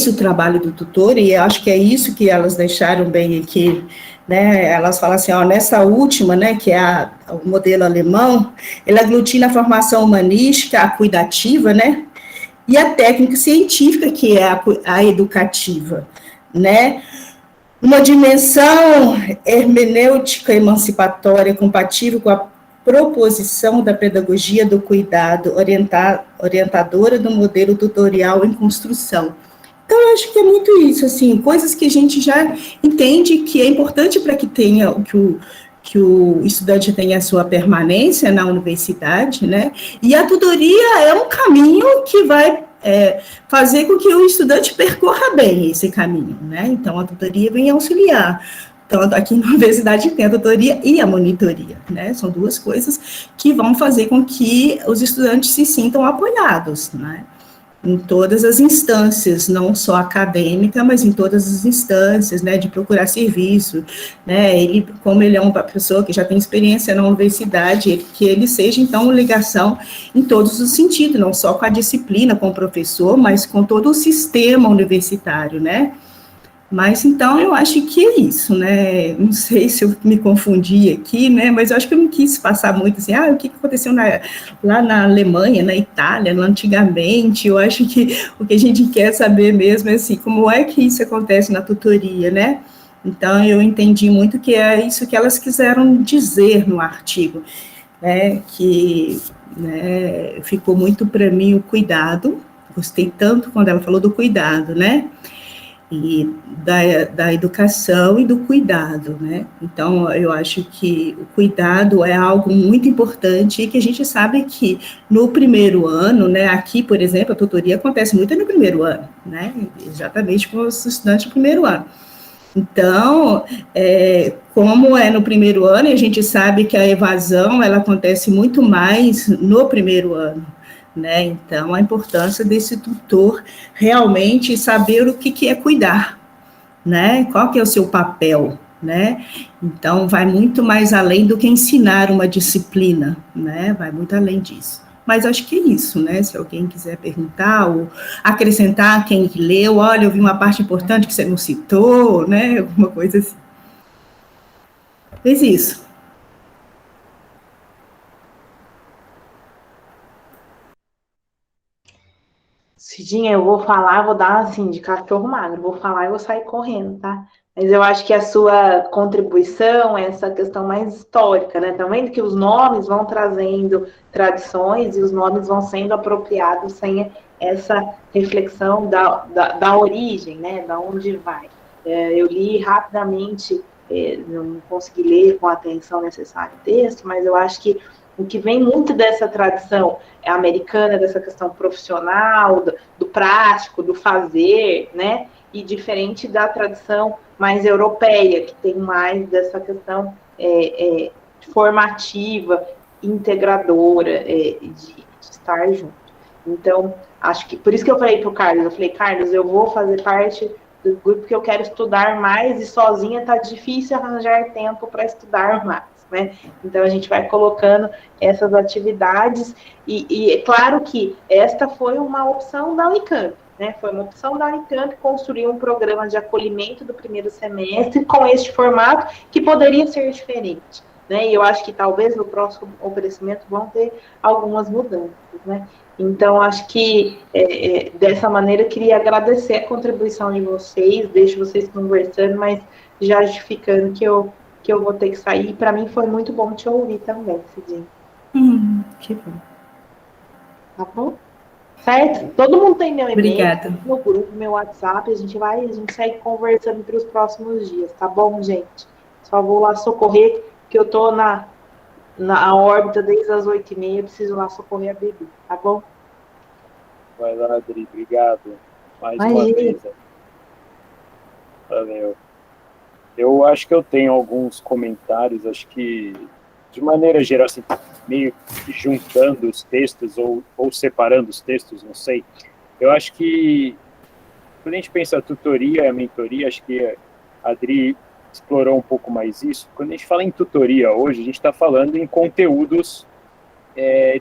o trabalho do tutor, e eu acho que é isso que elas deixaram bem aqui, né, elas falam assim, ó, nessa última, né, que é o modelo alemão, ele aglutina a formação humanística, a cuidativa, né, e a técnica científica, que é a educativa, né, uma dimensão hermenêutica emancipatória compatível com a proposição da pedagogia do cuidado, orientadora do modelo tutorial em construção. Então, eu acho que é muito isso, assim, coisas que a gente já entende que é importante para que tenha, que o estudante tenha a sua permanência na universidade, né, e a tutoria é um caminho que vai fazer com que o estudante percorra bem esse caminho, né, então a tutoria vem auxiliar. Então, aqui na universidade tem a tutoria e a monitoria, né, são duas coisas que vão fazer com que os estudantes se sintam apoiados, né, em todas as instâncias, não só acadêmica, mas em todas as instâncias, né, de procurar serviço, né, como ele é uma pessoa que já tem experiência na universidade, que ele seja, então, uma ligação em todos os sentidos, não só com a disciplina, com o professor, mas com todo o sistema universitário, né. Mas, então, eu acho que é isso, né, não sei se eu me confundi aqui, né, mas eu acho que eu não quis passar muito assim, o que aconteceu lá na Alemanha, na Itália, antigamente, eu acho que o que a gente quer saber mesmo é assim, como é que isso acontece na tutoria, né, então eu entendi muito que é isso que elas quiseram dizer no artigo, né, que, né, ficou muito para mim o cuidado, gostei tanto quando ela falou do cuidado, né, e da educação e do cuidado, né, então eu acho que o cuidado é algo muito importante e que a gente sabe que no primeiro ano, né, aqui, por exemplo, a tutoria acontece muito no primeiro ano, né, exatamente com os estudantes do primeiro ano, então, como é no primeiro ano, a gente sabe que a evasão, ela acontece muito mais no primeiro ano, né, então a importância desse tutor realmente saber o que é cuidar, né, qual que é o seu papel, né, então vai muito mais além do que ensinar uma disciplina, né, vai muito além disso, mas acho que é isso, né, se alguém quiser perguntar ou acrescentar quem leu, olha, eu vi uma parte importante que você não citou, né, alguma coisa assim, fez isso. Cidinha, eu vou falar, vou dar assim, de cachorro magro, vou falar e vou sair correndo, tá? Mas eu acho que a sua contribuição é essa questão mais histórica, né? Também que os nomes vão trazendo tradições e os nomes vão sendo apropriados sem essa reflexão da origem, né, da onde vai. Eu li rapidamente, não consegui ler com a atenção necessária o texto, mas eu acho que o que vem muito dessa tradição americana, dessa questão profissional, do prático, do fazer, né, e diferente da tradição mais europeia, que tem mais dessa questão formativa, integradora, de estar junto. Então, acho que, por isso que eu falei para o Carlos, Carlos, eu vou fazer parte do grupo porque eu quero estudar mais e sozinha está difícil arranjar tempo para estudar mais, né? Então, a gente vai colocando essas atividades e é claro que esta foi uma opção da Unicamp, né? Foi uma opção da Unicamp construir um programa de acolhimento do primeiro semestre com este formato que poderia ser diferente, né? E eu acho que talvez no próximo oferecimento vão ter algumas mudanças, né? Então, acho que dessa maneira eu queria agradecer a contribuição de vocês, deixo vocês conversando, mas já justificando que eu vou ter que sair. Para mim foi muito bom te ouvir também, Cidinha. Que bom. Tá bom? Certo? Todo mundo tem meu e-mail, Obrigada. meu grupo, meu WhatsApp, a gente segue conversando para os próximos dias, tá bom, gente? Só vou lá socorrer, que eu tô na órbita desde as 8h30, eu preciso lá socorrer a bebê, tá bom? Vai lá, Adri, obrigado. Mais uma vez. Valeu. Eu acho que eu tenho alguns comentários, acho que, de maneira geral, assim, meio que juntando os textos ou separando os textos, não sei. Eu acho que, quando a gente pensa a tutoria e a mentoria, acho que a Adri explorou um pouco mais isso. Quando a gente fala em tutoria hoje, a gente está falando em conteúdos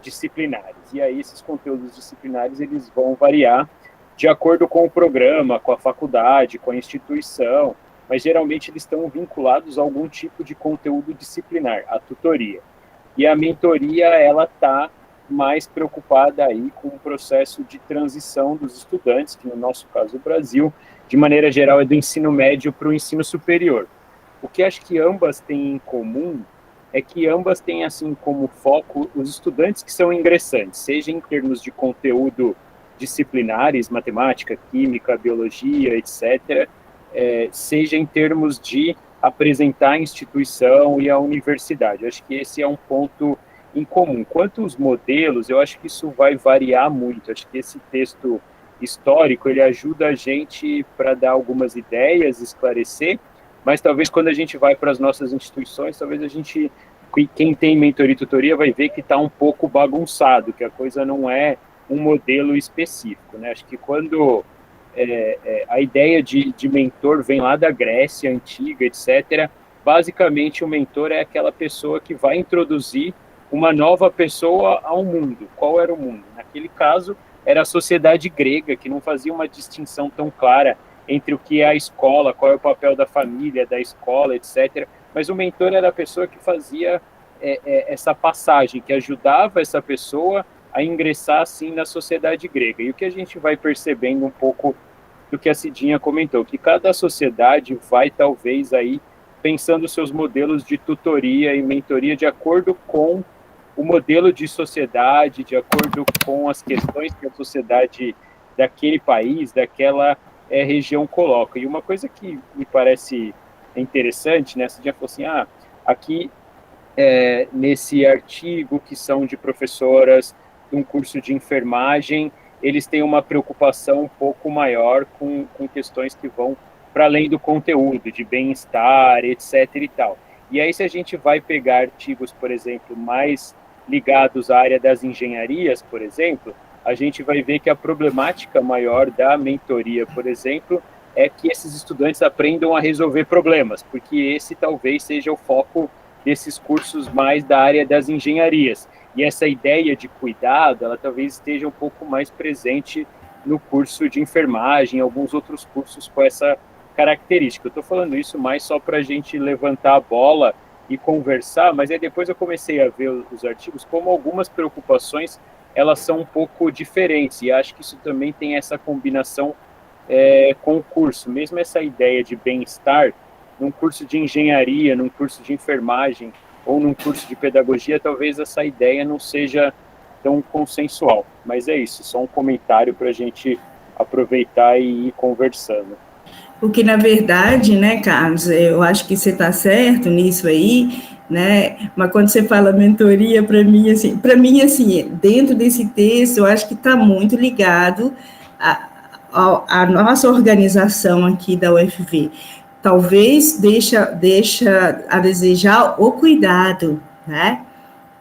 disciplinares. E aí esses conteúdos disciplinares eles vão variar de acordo com o programa, com a faculdade, com a instituição, mas geralmente eles estão vinculados a algum tipo de conteúdo disciplinar, a tutoria. E a mentoria, ela está mais preocupada aí com o processo de transição dos estudantes, que no nosso caso o Brasil, de maneira geral, é do ensino médio para o ensino superior. O que acho que ambas têm em comum é que ambas têm assim como foco os estudantes que são ingressantes, seja em termos de conteúdo disciplinares, matemática, química, biologia, etc., seja em termos de apresentar a instituição e a universidade. Eu acho que esse é um ponto em comum. Quanto aos modelos, eu acho que isso vai variar muito. Eu acho que esse texto histórico, ele ajuda a gente para dar algumas ideias, esclarecer, mas talvez quando a gente vai para as nossas instituições, talvez quem tem mentoria e tutoria vai ver que está um pouco bagunçado, que a coisa não é um modelo específico, né? Acho que quando a ideia de mentor vem lá da Grécia Antiga, etc., basicamente o mentor é aquela pessoa que vai introduzir uma nova pessoa ao mundo. Qual era o mundo? Naquele caso, era a sociedade grega, que não fazia uma distinção tão clara entre o que é a escola, qual é o papel da família, da escola, etc. Mas o mentor era a pessoa que fazia essa passagem, que ajudava essa pessoa a ingressar, assim, na sociedade grega. E o que a gente vai percebendo um pouco do que a Cidinha comentou, que cada sociedade vai, talvez, aí pensando seus modelos de tutoria e mentoria de acordo com o modelo de sociedade, de acordo com as questões que a sociedade daquele país, daquela região coloca. E uma coisa que me parece interessante, né, a Cidinha falou assim, aqui nesse artigo que são de professoras de um curso de enfermagem, eles têm uma preocupação um pouco maior com questões que vão para além do conteúdo, de bem-estar, etc. e tal. E aí, se a gente vai pegar artigos, por exemplo, mais ligados à área das engenharias, por exemplo, a gente vai ver que a problemática maior da mentoria, por exemplo, é que esses estudantes aprendam a resolver problemas, porque esse talvez seja o foco desses cursos mais da área das engenharias. E essa ideia de cuidado, ela talvez esteja um pouco mais presente no curso de enfermagem, alguns outros cursos com essa característica. Eu estou falando isso mais só para a gente levantar a bola e conversar, mas aí depois eu comecei a ver os artigos, como algumas preocupações, elas são um pouco diferentes, e acho que isso também tem essa combinação com o curso. Mesmo essa ideia de bem-estar, num curso de engenharia, num curso de enfermagem, ou num curso de pedagogia, talvez essa ideia não seja tão consensual. Mas é isso, só um comentário para a gente aproveitar e ir conversando. Porque, na verdade, né, Carlos, eu acho que você está certo nisso aí, né, mas quando você fala mentoria, para mim, assim, dentro desse texto, eu acho que está muito ligado à nossa organização aqui da UFV. Talvez deixa a desejar o cuidado, né,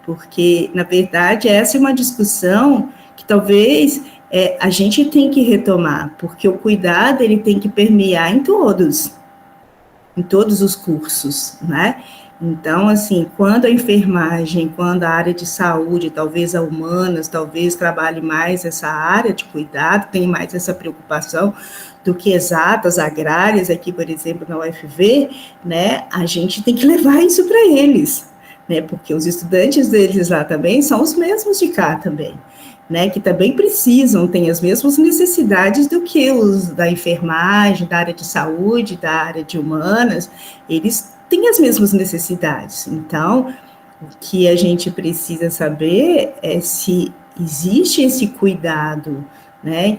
porque, na verdade, essa é uma discussão que talvez a gente tem que retomar, porque o cuidado ele tem que permear em todos os cursos, né? Então, assim, quando a enfermagem, quando a área de saúde, talvez a humanas, talvez trabalhe mais essa área de cuidado, tem mais essa preocupação do que exatas, agrárias, aqui, por exemplo, na UFV, né? A gente tem que levar isso para eles, né? Porque os estudantes deles lá também são os mesmos de cá também, né, que também precisam, têm as mesmas necessidades do que os da enfermagem, da área de saúde, da área de humanas, eles têm as mesmas necessidades. Então, o que a gente precisa saber é se existe esse cuidado, né,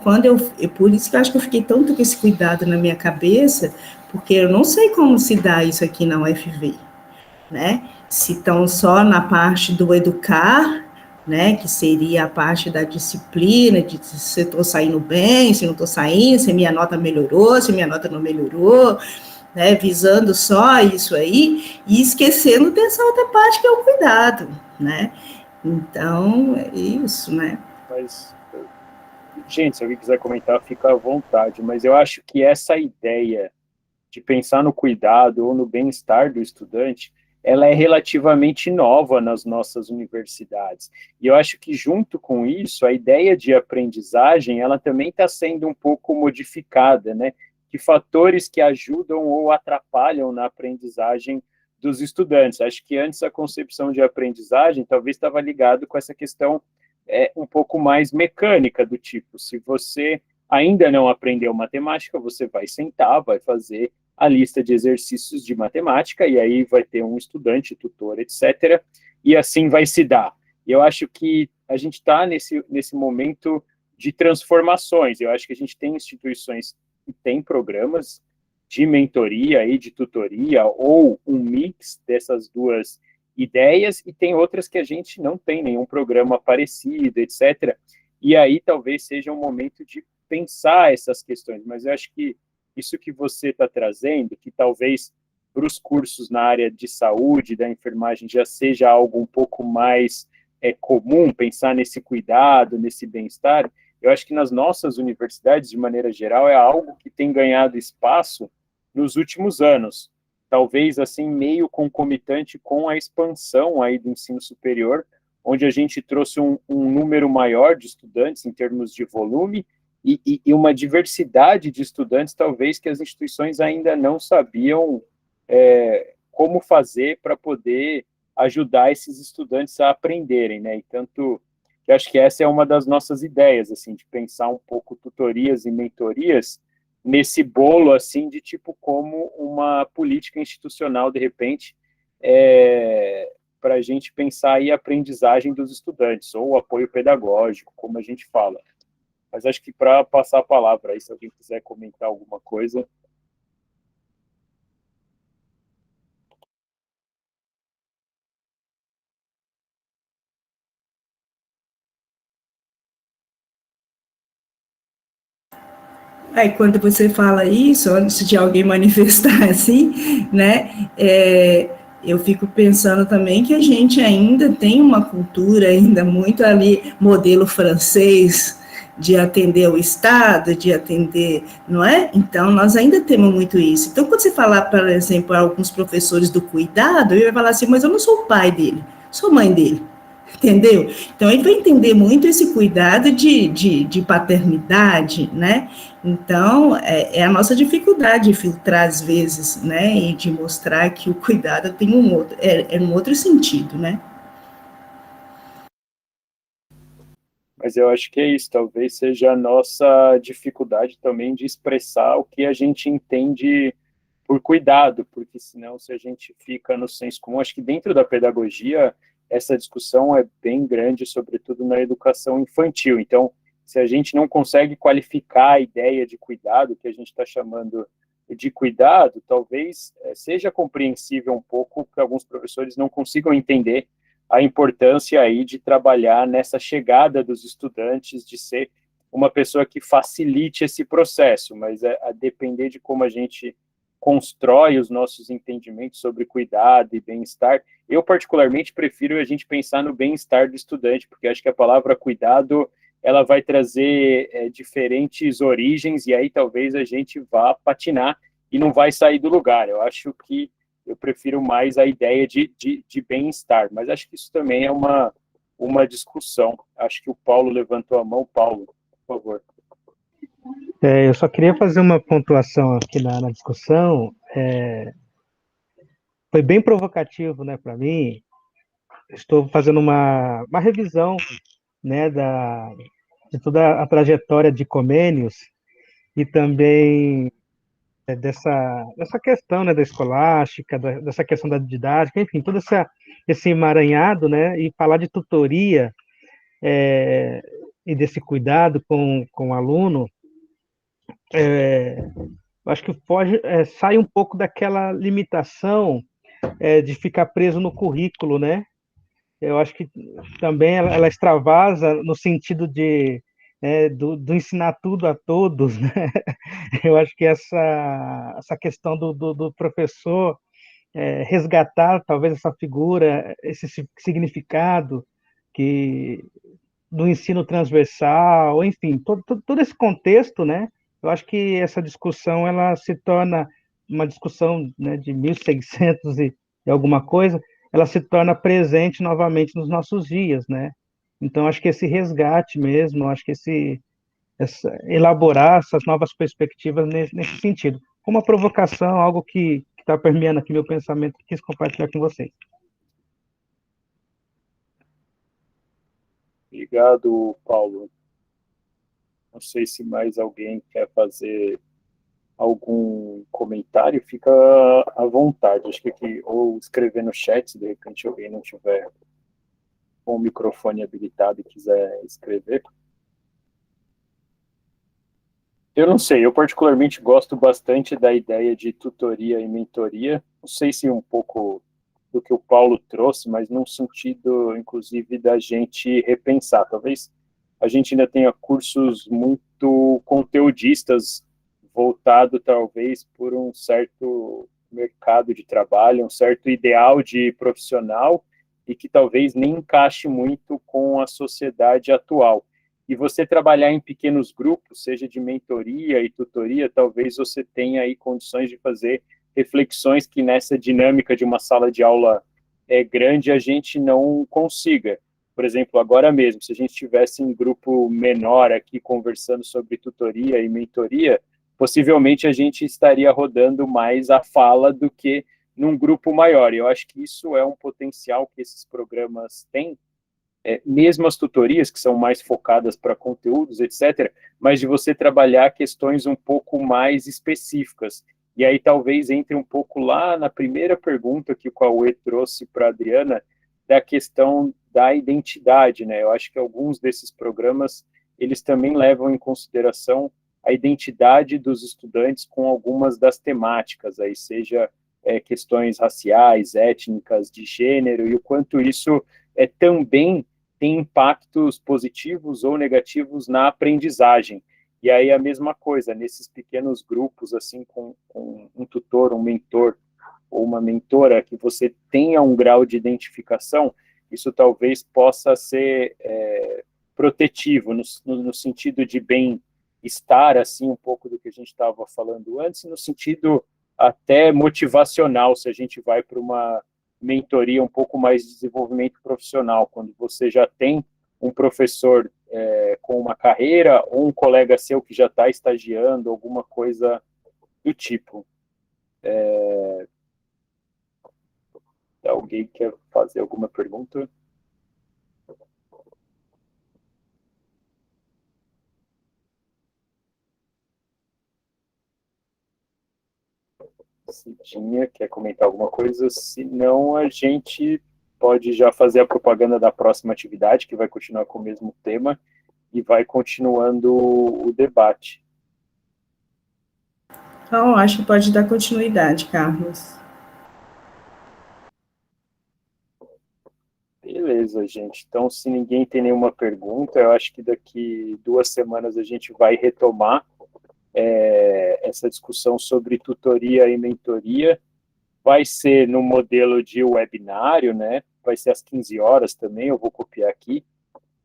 e por isso que eu acho que eu fiquei tanto com esse cuidado na minha cabeça, porque eu não sei como se dá isso aqui na UFV, né, se estão só na parte do educar, né, que seria a parte da disciplina, de se eu estou saindo bem, se não estou saindo, se minha nota melhorou, se minha nota não melhorou, né, visando só isso aí, e esquecendo dessa outra parte que é o cuidado, né, então, é isso, né. Mas, gente, se alguém quiser comentar, fica à vontade, mas eu acho que essa ideia de pensar no cuidado ou no bem-estar do estudante, ela é relativamente nova nas nossas universidades. E eu acho que, junto com isso, a ideia de aprendizagem, ela também está sendo um pouco modificada, né? Que fatores que ajudam ou atrapalham na aprendizagem dos estudantes. Acho que antes a concepção de aprendizagem talvez estava ligado com essa questão um pouco mais mecânica, do tipo, se você ainda não aprendeu matemática, você vai sentar, vai fazer a lista de exercícios de matemática, e aí vai ter um estudante, tutor, etc., e assim vai se dar. E eu acho que a gente está nesse momento de transformações. Eu acho que a gente tem instituições que têm programas de mentoria e de tutoria, ou um mix dessas duas ideias, e tem outras que a gente não tem nenhum programa parecido, etc. E aí talvez seja um momento de pensar essas questões, mas eu acho que isso que você está trazendo, que talvez para os cursos na área de saúde, da enfermagem, já seja algo um pouco mais comum, pensar nesse cuidado, nesse bem-estar, eu acho que nas nossas universidades, de maneira geral, é algo que tem ganhado espaço nos últimos anos, talvez assim meio concomitante com a expansão aí do ensino superior, onde a gente trouxe um número maior de estudantes em termos de volume, e uma diversidade de estudantes, talvez, que as instituições ainda não sabiam como fazer para poder ajudar esses estudantes a aprenderem, né? E tanto que acho que essa é uma das nossas ideias, assim, de pensar um pouco tutorias e mentorias nesse bolo, assim, de tipo como uma política institucional, de repente, para a gente pensar aí a aprendizagem dos estudantes, ou o apoio pedagógico, como a gente fala. Mas acho que para passar a palavra aí, se alguém quiser comentar alguma coisa. Aí, quando você fala isso, antes de alguém manifestar assim, né, eu fico pensando também que a gente ainda tem uma cultura ainda muito ali, modelo francês, de atender o Estado, de atender, não é? Então, nós ainda temos muito isso. Então, quando você falar, por exemplo, a alguns professores do cuidado, ele vai falar assim, mas eu não sou o pai dele, sou mãe dele. Entendeu? Então, ele vai entender muito esse cuidado de paternidade, né? Então, é a nossa dificuldade de filtrar, às vezes, né? E de mostrar que o cuidado tem um outro sentido, né? Mas eu acho que é isso, talvez seja a nossa dificuldade também de expressar o que a gente entende por cuidado, porque senão, se a gente fica no senso comum, acho que dentro da pedagogia essa discussão é bem grande, sobretudo na educação infantil. Então, se a gente não consegue qualificar a ideia de cuidado, que a gente está chamando de cuidado, talvez seja compreensível um pouco que alguns professores não consigam entender a importância aí de trabalhar nessa chegada dos estudantes, de ser uma pessoa que facilite esse processo, mas a depender de como a gente constrói os nossos entendimentos sobre cuidado e bem-estar. Eu, particularmente, prefiro a gente pensar no bem-estar do estudante, porque acho que a palavra cuidado ela vai trazer diferentes origens, e aí talvez a gente vá patinar e não vai sair do lugar. Eu acho que eu prefiro mais a ideia de bem-estar, mas acho que isso também é uma discussão. Acho que o Paulo levantou a mão. Paulo, por favor. Eu só queria fazer uma pontuação aqui na discussão. Foi bem provocativo, né, para mim. Estou fazendo uma revisão, né, de toda a trajetória de Comênios e também dessa questão, né, da escolástica, dessa questão da didática, enfim, todo esse emaranhado, né, e falar de tutoria e desse cuidado com o aluno, acho que sai um pouco daquela limitação de ficar preso no currículo, né? Eu acho que também ela extravasa no sentido do ensinar tudo a todos, né? Eu acho que essa questão do professor resgatar talvez essa figura, esse significado que do ensino transversal, enfim, todo esse contexto, né? Eu acho que essa discussão ela se torna uma discussão, né, de 1600 e alguma coisa, ela se torna presente novamente nos nossos dias, né? Então, acho que esse resgate mesmo, acho que elaborar essas novas perspectivas nesse sentido. Uma provocação, algo que está permeando aqui meu pensamento, que quis compartilhar com vocês. Obrigado, Paulo. Não sei se mais alguém quer fazer algum comentário, fica à vontade. Acho que aqui, ou escrever no chat, se de repente alguém não tiver com o microfone habilitado e quiser escrever. Eu não sei, eu particularmente gosto bastante da ideia de tutoria e mentoria. Não sei se um pouco do que o Paulo trouxe, mas num sentido, inclusive, da gente repensar. Talvez a gente ainda tenha cursos muito conteudistas, voltado talvez por um certo mercado de trabalho, um certo ideal de profissional, e que talvez nem encaixe muito com a sociedade atual. E você trabalhar em pequenos grupos, seja de mentoria e tutoria, talvez você tenha aí condições de fazer reflexões que nessa dinâmica de uma sala de aula grande a gente não consiga. Por exemplo, agora mesmo, se a gente tivesse um grupo menor aqui conversando sobre tutoria e mentoria, possivelmente a gente estaria rodando mais a fala do que num grupo maior. E eu acho que isso é um potencial que esses programas têm, mesmo as tutorias, que são mais focadas para conteúdos, etc., mas de você trabalhar questões um pouco mais específicas. E aí talvez entre um pouco lá na primeira pergunta que o Cauê trouxe para a Adriana, da questão da identidade, né? Eu acho que alguns desses programas, eles também levam em consideração a identidade dos estudantes com algumas das temáticas, aí seja questões raciais, étnicas, de gênero, e o quanto isso também tem impactos positivos ou negativos na aprendizagem. E aí a mesma coisa, nesses pequenos grupos, assim, com um tutor, um mentor ou uma mentora, que você tenha um grau de identificação, isso talvez possa ser protetivo, no sentido de bem-estar, assim, um pouco do que a gente estava falando antes, no sentido até motivacional, se a gente vai para uma mentoria um pouco mais de desenvolvimento profissional, quando você já tem um professor com uma carreira ou um colega seu que já está estagiando, alguma coisa do tipo. Alguém quer fazer alguma pergunta? Cidinha, quer comentar alguma coisa? Se não, a gente pode já fazer a propaganda da próxima atividade, que vai continuar com o mesmo tema, e vai continuando o debate. Então, acho que pode dar continuidade, Carlos. Beleza, gente. Então, se ninguém tem nenhuma pergunta, eu acho que daqui 2 semanas a gente vai retomar essa discussão sobre tutoria e mentoria. Vai ser no modelo de webinário, né? Vai ser às 15 horas também, eu vou copiar aqui.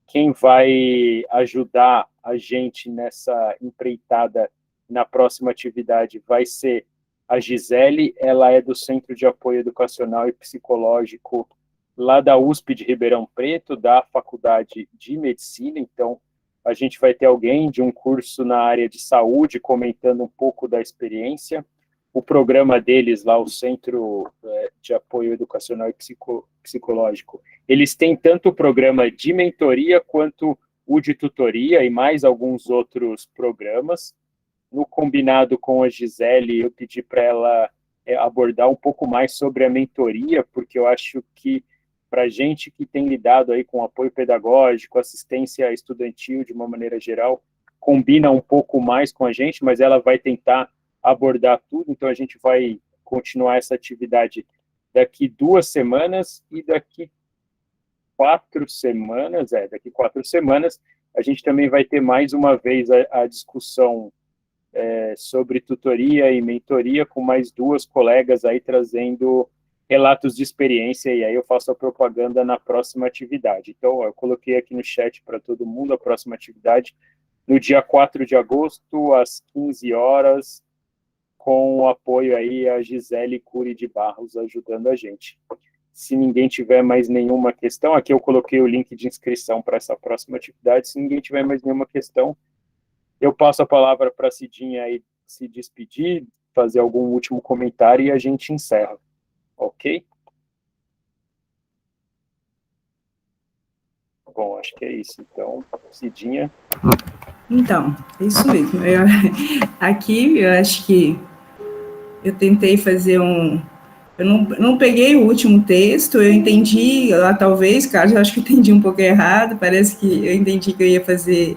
Quem vai ajudar a gente nessa empreitada na próxima atividade vai ser a Gisele, ela é do Centro de Apoio Educacional e Psicológico lá da USP de Ribeirão Preto, da Faculdade de Medicina. Então, a gente vai ter alguém de um curso na área de saúde comentando um pouco da experiência. O programa deles lá, o Centro de Apoio Educacional e Psicológico, eles têm tanto o programa de mentoria quanto o de tutoria e mais alguns outros programas. No combinado com a Gisele, eu pedi para ela abordar um pouco mais sobre a mentoria, porque eu acho que para a gente que tem lidado aí com apoio pedagógico, assistência estudantil de uma maneira geral, combina um pouco mais com a gente, mas ela vai tentar abordar tudo, então a gente vai continuar essa atividade daqui 2 semanas e daqui 4 semanas, daqui 4 semanas, a gente também vai ter mais uma vez a discussão sobre tutoria e mentoria com mais 2 colegas aí trazendo relatos de experiência, e aí eu faço a propaganda na próxima atividade. Então, eu coloquei aqui no chat para todo mundo a próxima atividade, no dia 4 de agosto, às 15 horas, com o apoio aí a Gisele Cury de Barros ajudando a gente. Se ninguém tiver mais nenhuma questão, aqui eu coloquei o link de inscrição para essa próxima atividade, se ninguém tiver mais nenhuma questão, eu passo a palavra para a Cidinha aí se despedir, fazer algum último comentário e a gente encerra. Ok? Bom, acho que é isso. Então, Cidinha. Então, é isso mesmo. Aqui, eu acho que eu tentei fazer Eu não peguei o último texto, eu entendi, talvez, Carlos, eu acho que eu entendi um pouco errado, parece que eu entendi que eu ia fazer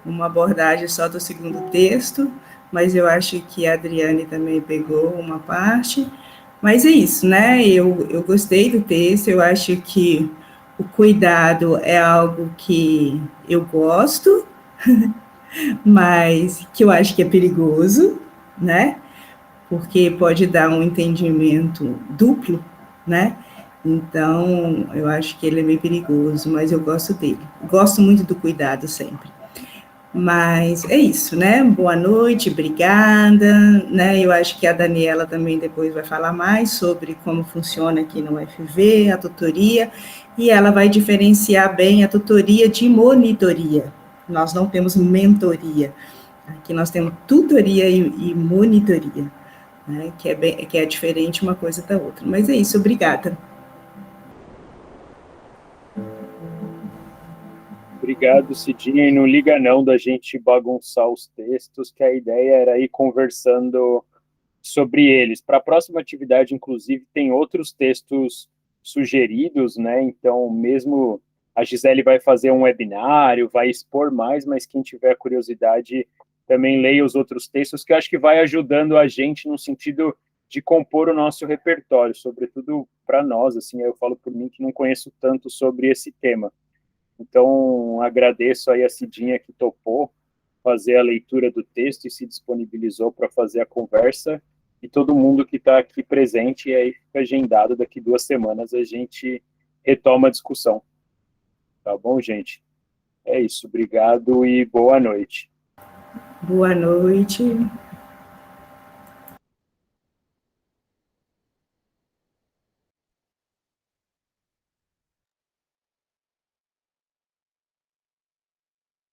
uma abordagem só do segundo texto, mas eu acho que a Adriane também pegou uma parte. Mas é isso, né? Eu gostei do texto, eu acho que o cuidado é algo que eu gosto, mas que eu acho que é perigoso, né? Porque pode dar um entendimento duplo, né? Então, eu acho que ele é meio perigoso, mas eu gosto dele. Gosto muito do cuidado sempre. Mas é isso, né? Boa noite, obrigada, né? Eu acho que a Daniela também depois vai falar mais sobre como funciona aqui no UFV, a tutoria, e ela vai diferenciar bem a tutoria de monitoria. Nós não temos mentoria, aqui nós temos tutoria e monitoria, né? Que é diferente uma coisa da outra. Mas é isso, obrigada. Obrigado, Cidinha, e não liga não da gente bagunçar os textos, que a ideia era ir conversando sobre eles. Para a próxima atividade, inclusive, tem outros textos sugeridos, né? Então, mesmo a Gisele vai fazer um webinário, vai expor mais, mas quem tiver curiosidade também leia os outros textos, que eu acho que vai ajudando a gente no sentido de compor o nosso repertório, sobretudo para nós, assim, eu falo por mim que não conheço tanto sobre esse tema. Então, agradeço aí a Cidinha que topou fazer a leitura do texto e se disponibilizou para fazer a conversa, e todo mundo que está aqui presente, e aí fica agendado, daqui 2 semanas a gente retoma a discussão. Tá bom, gente? É isso, obrigado e boa noite. Boa noite.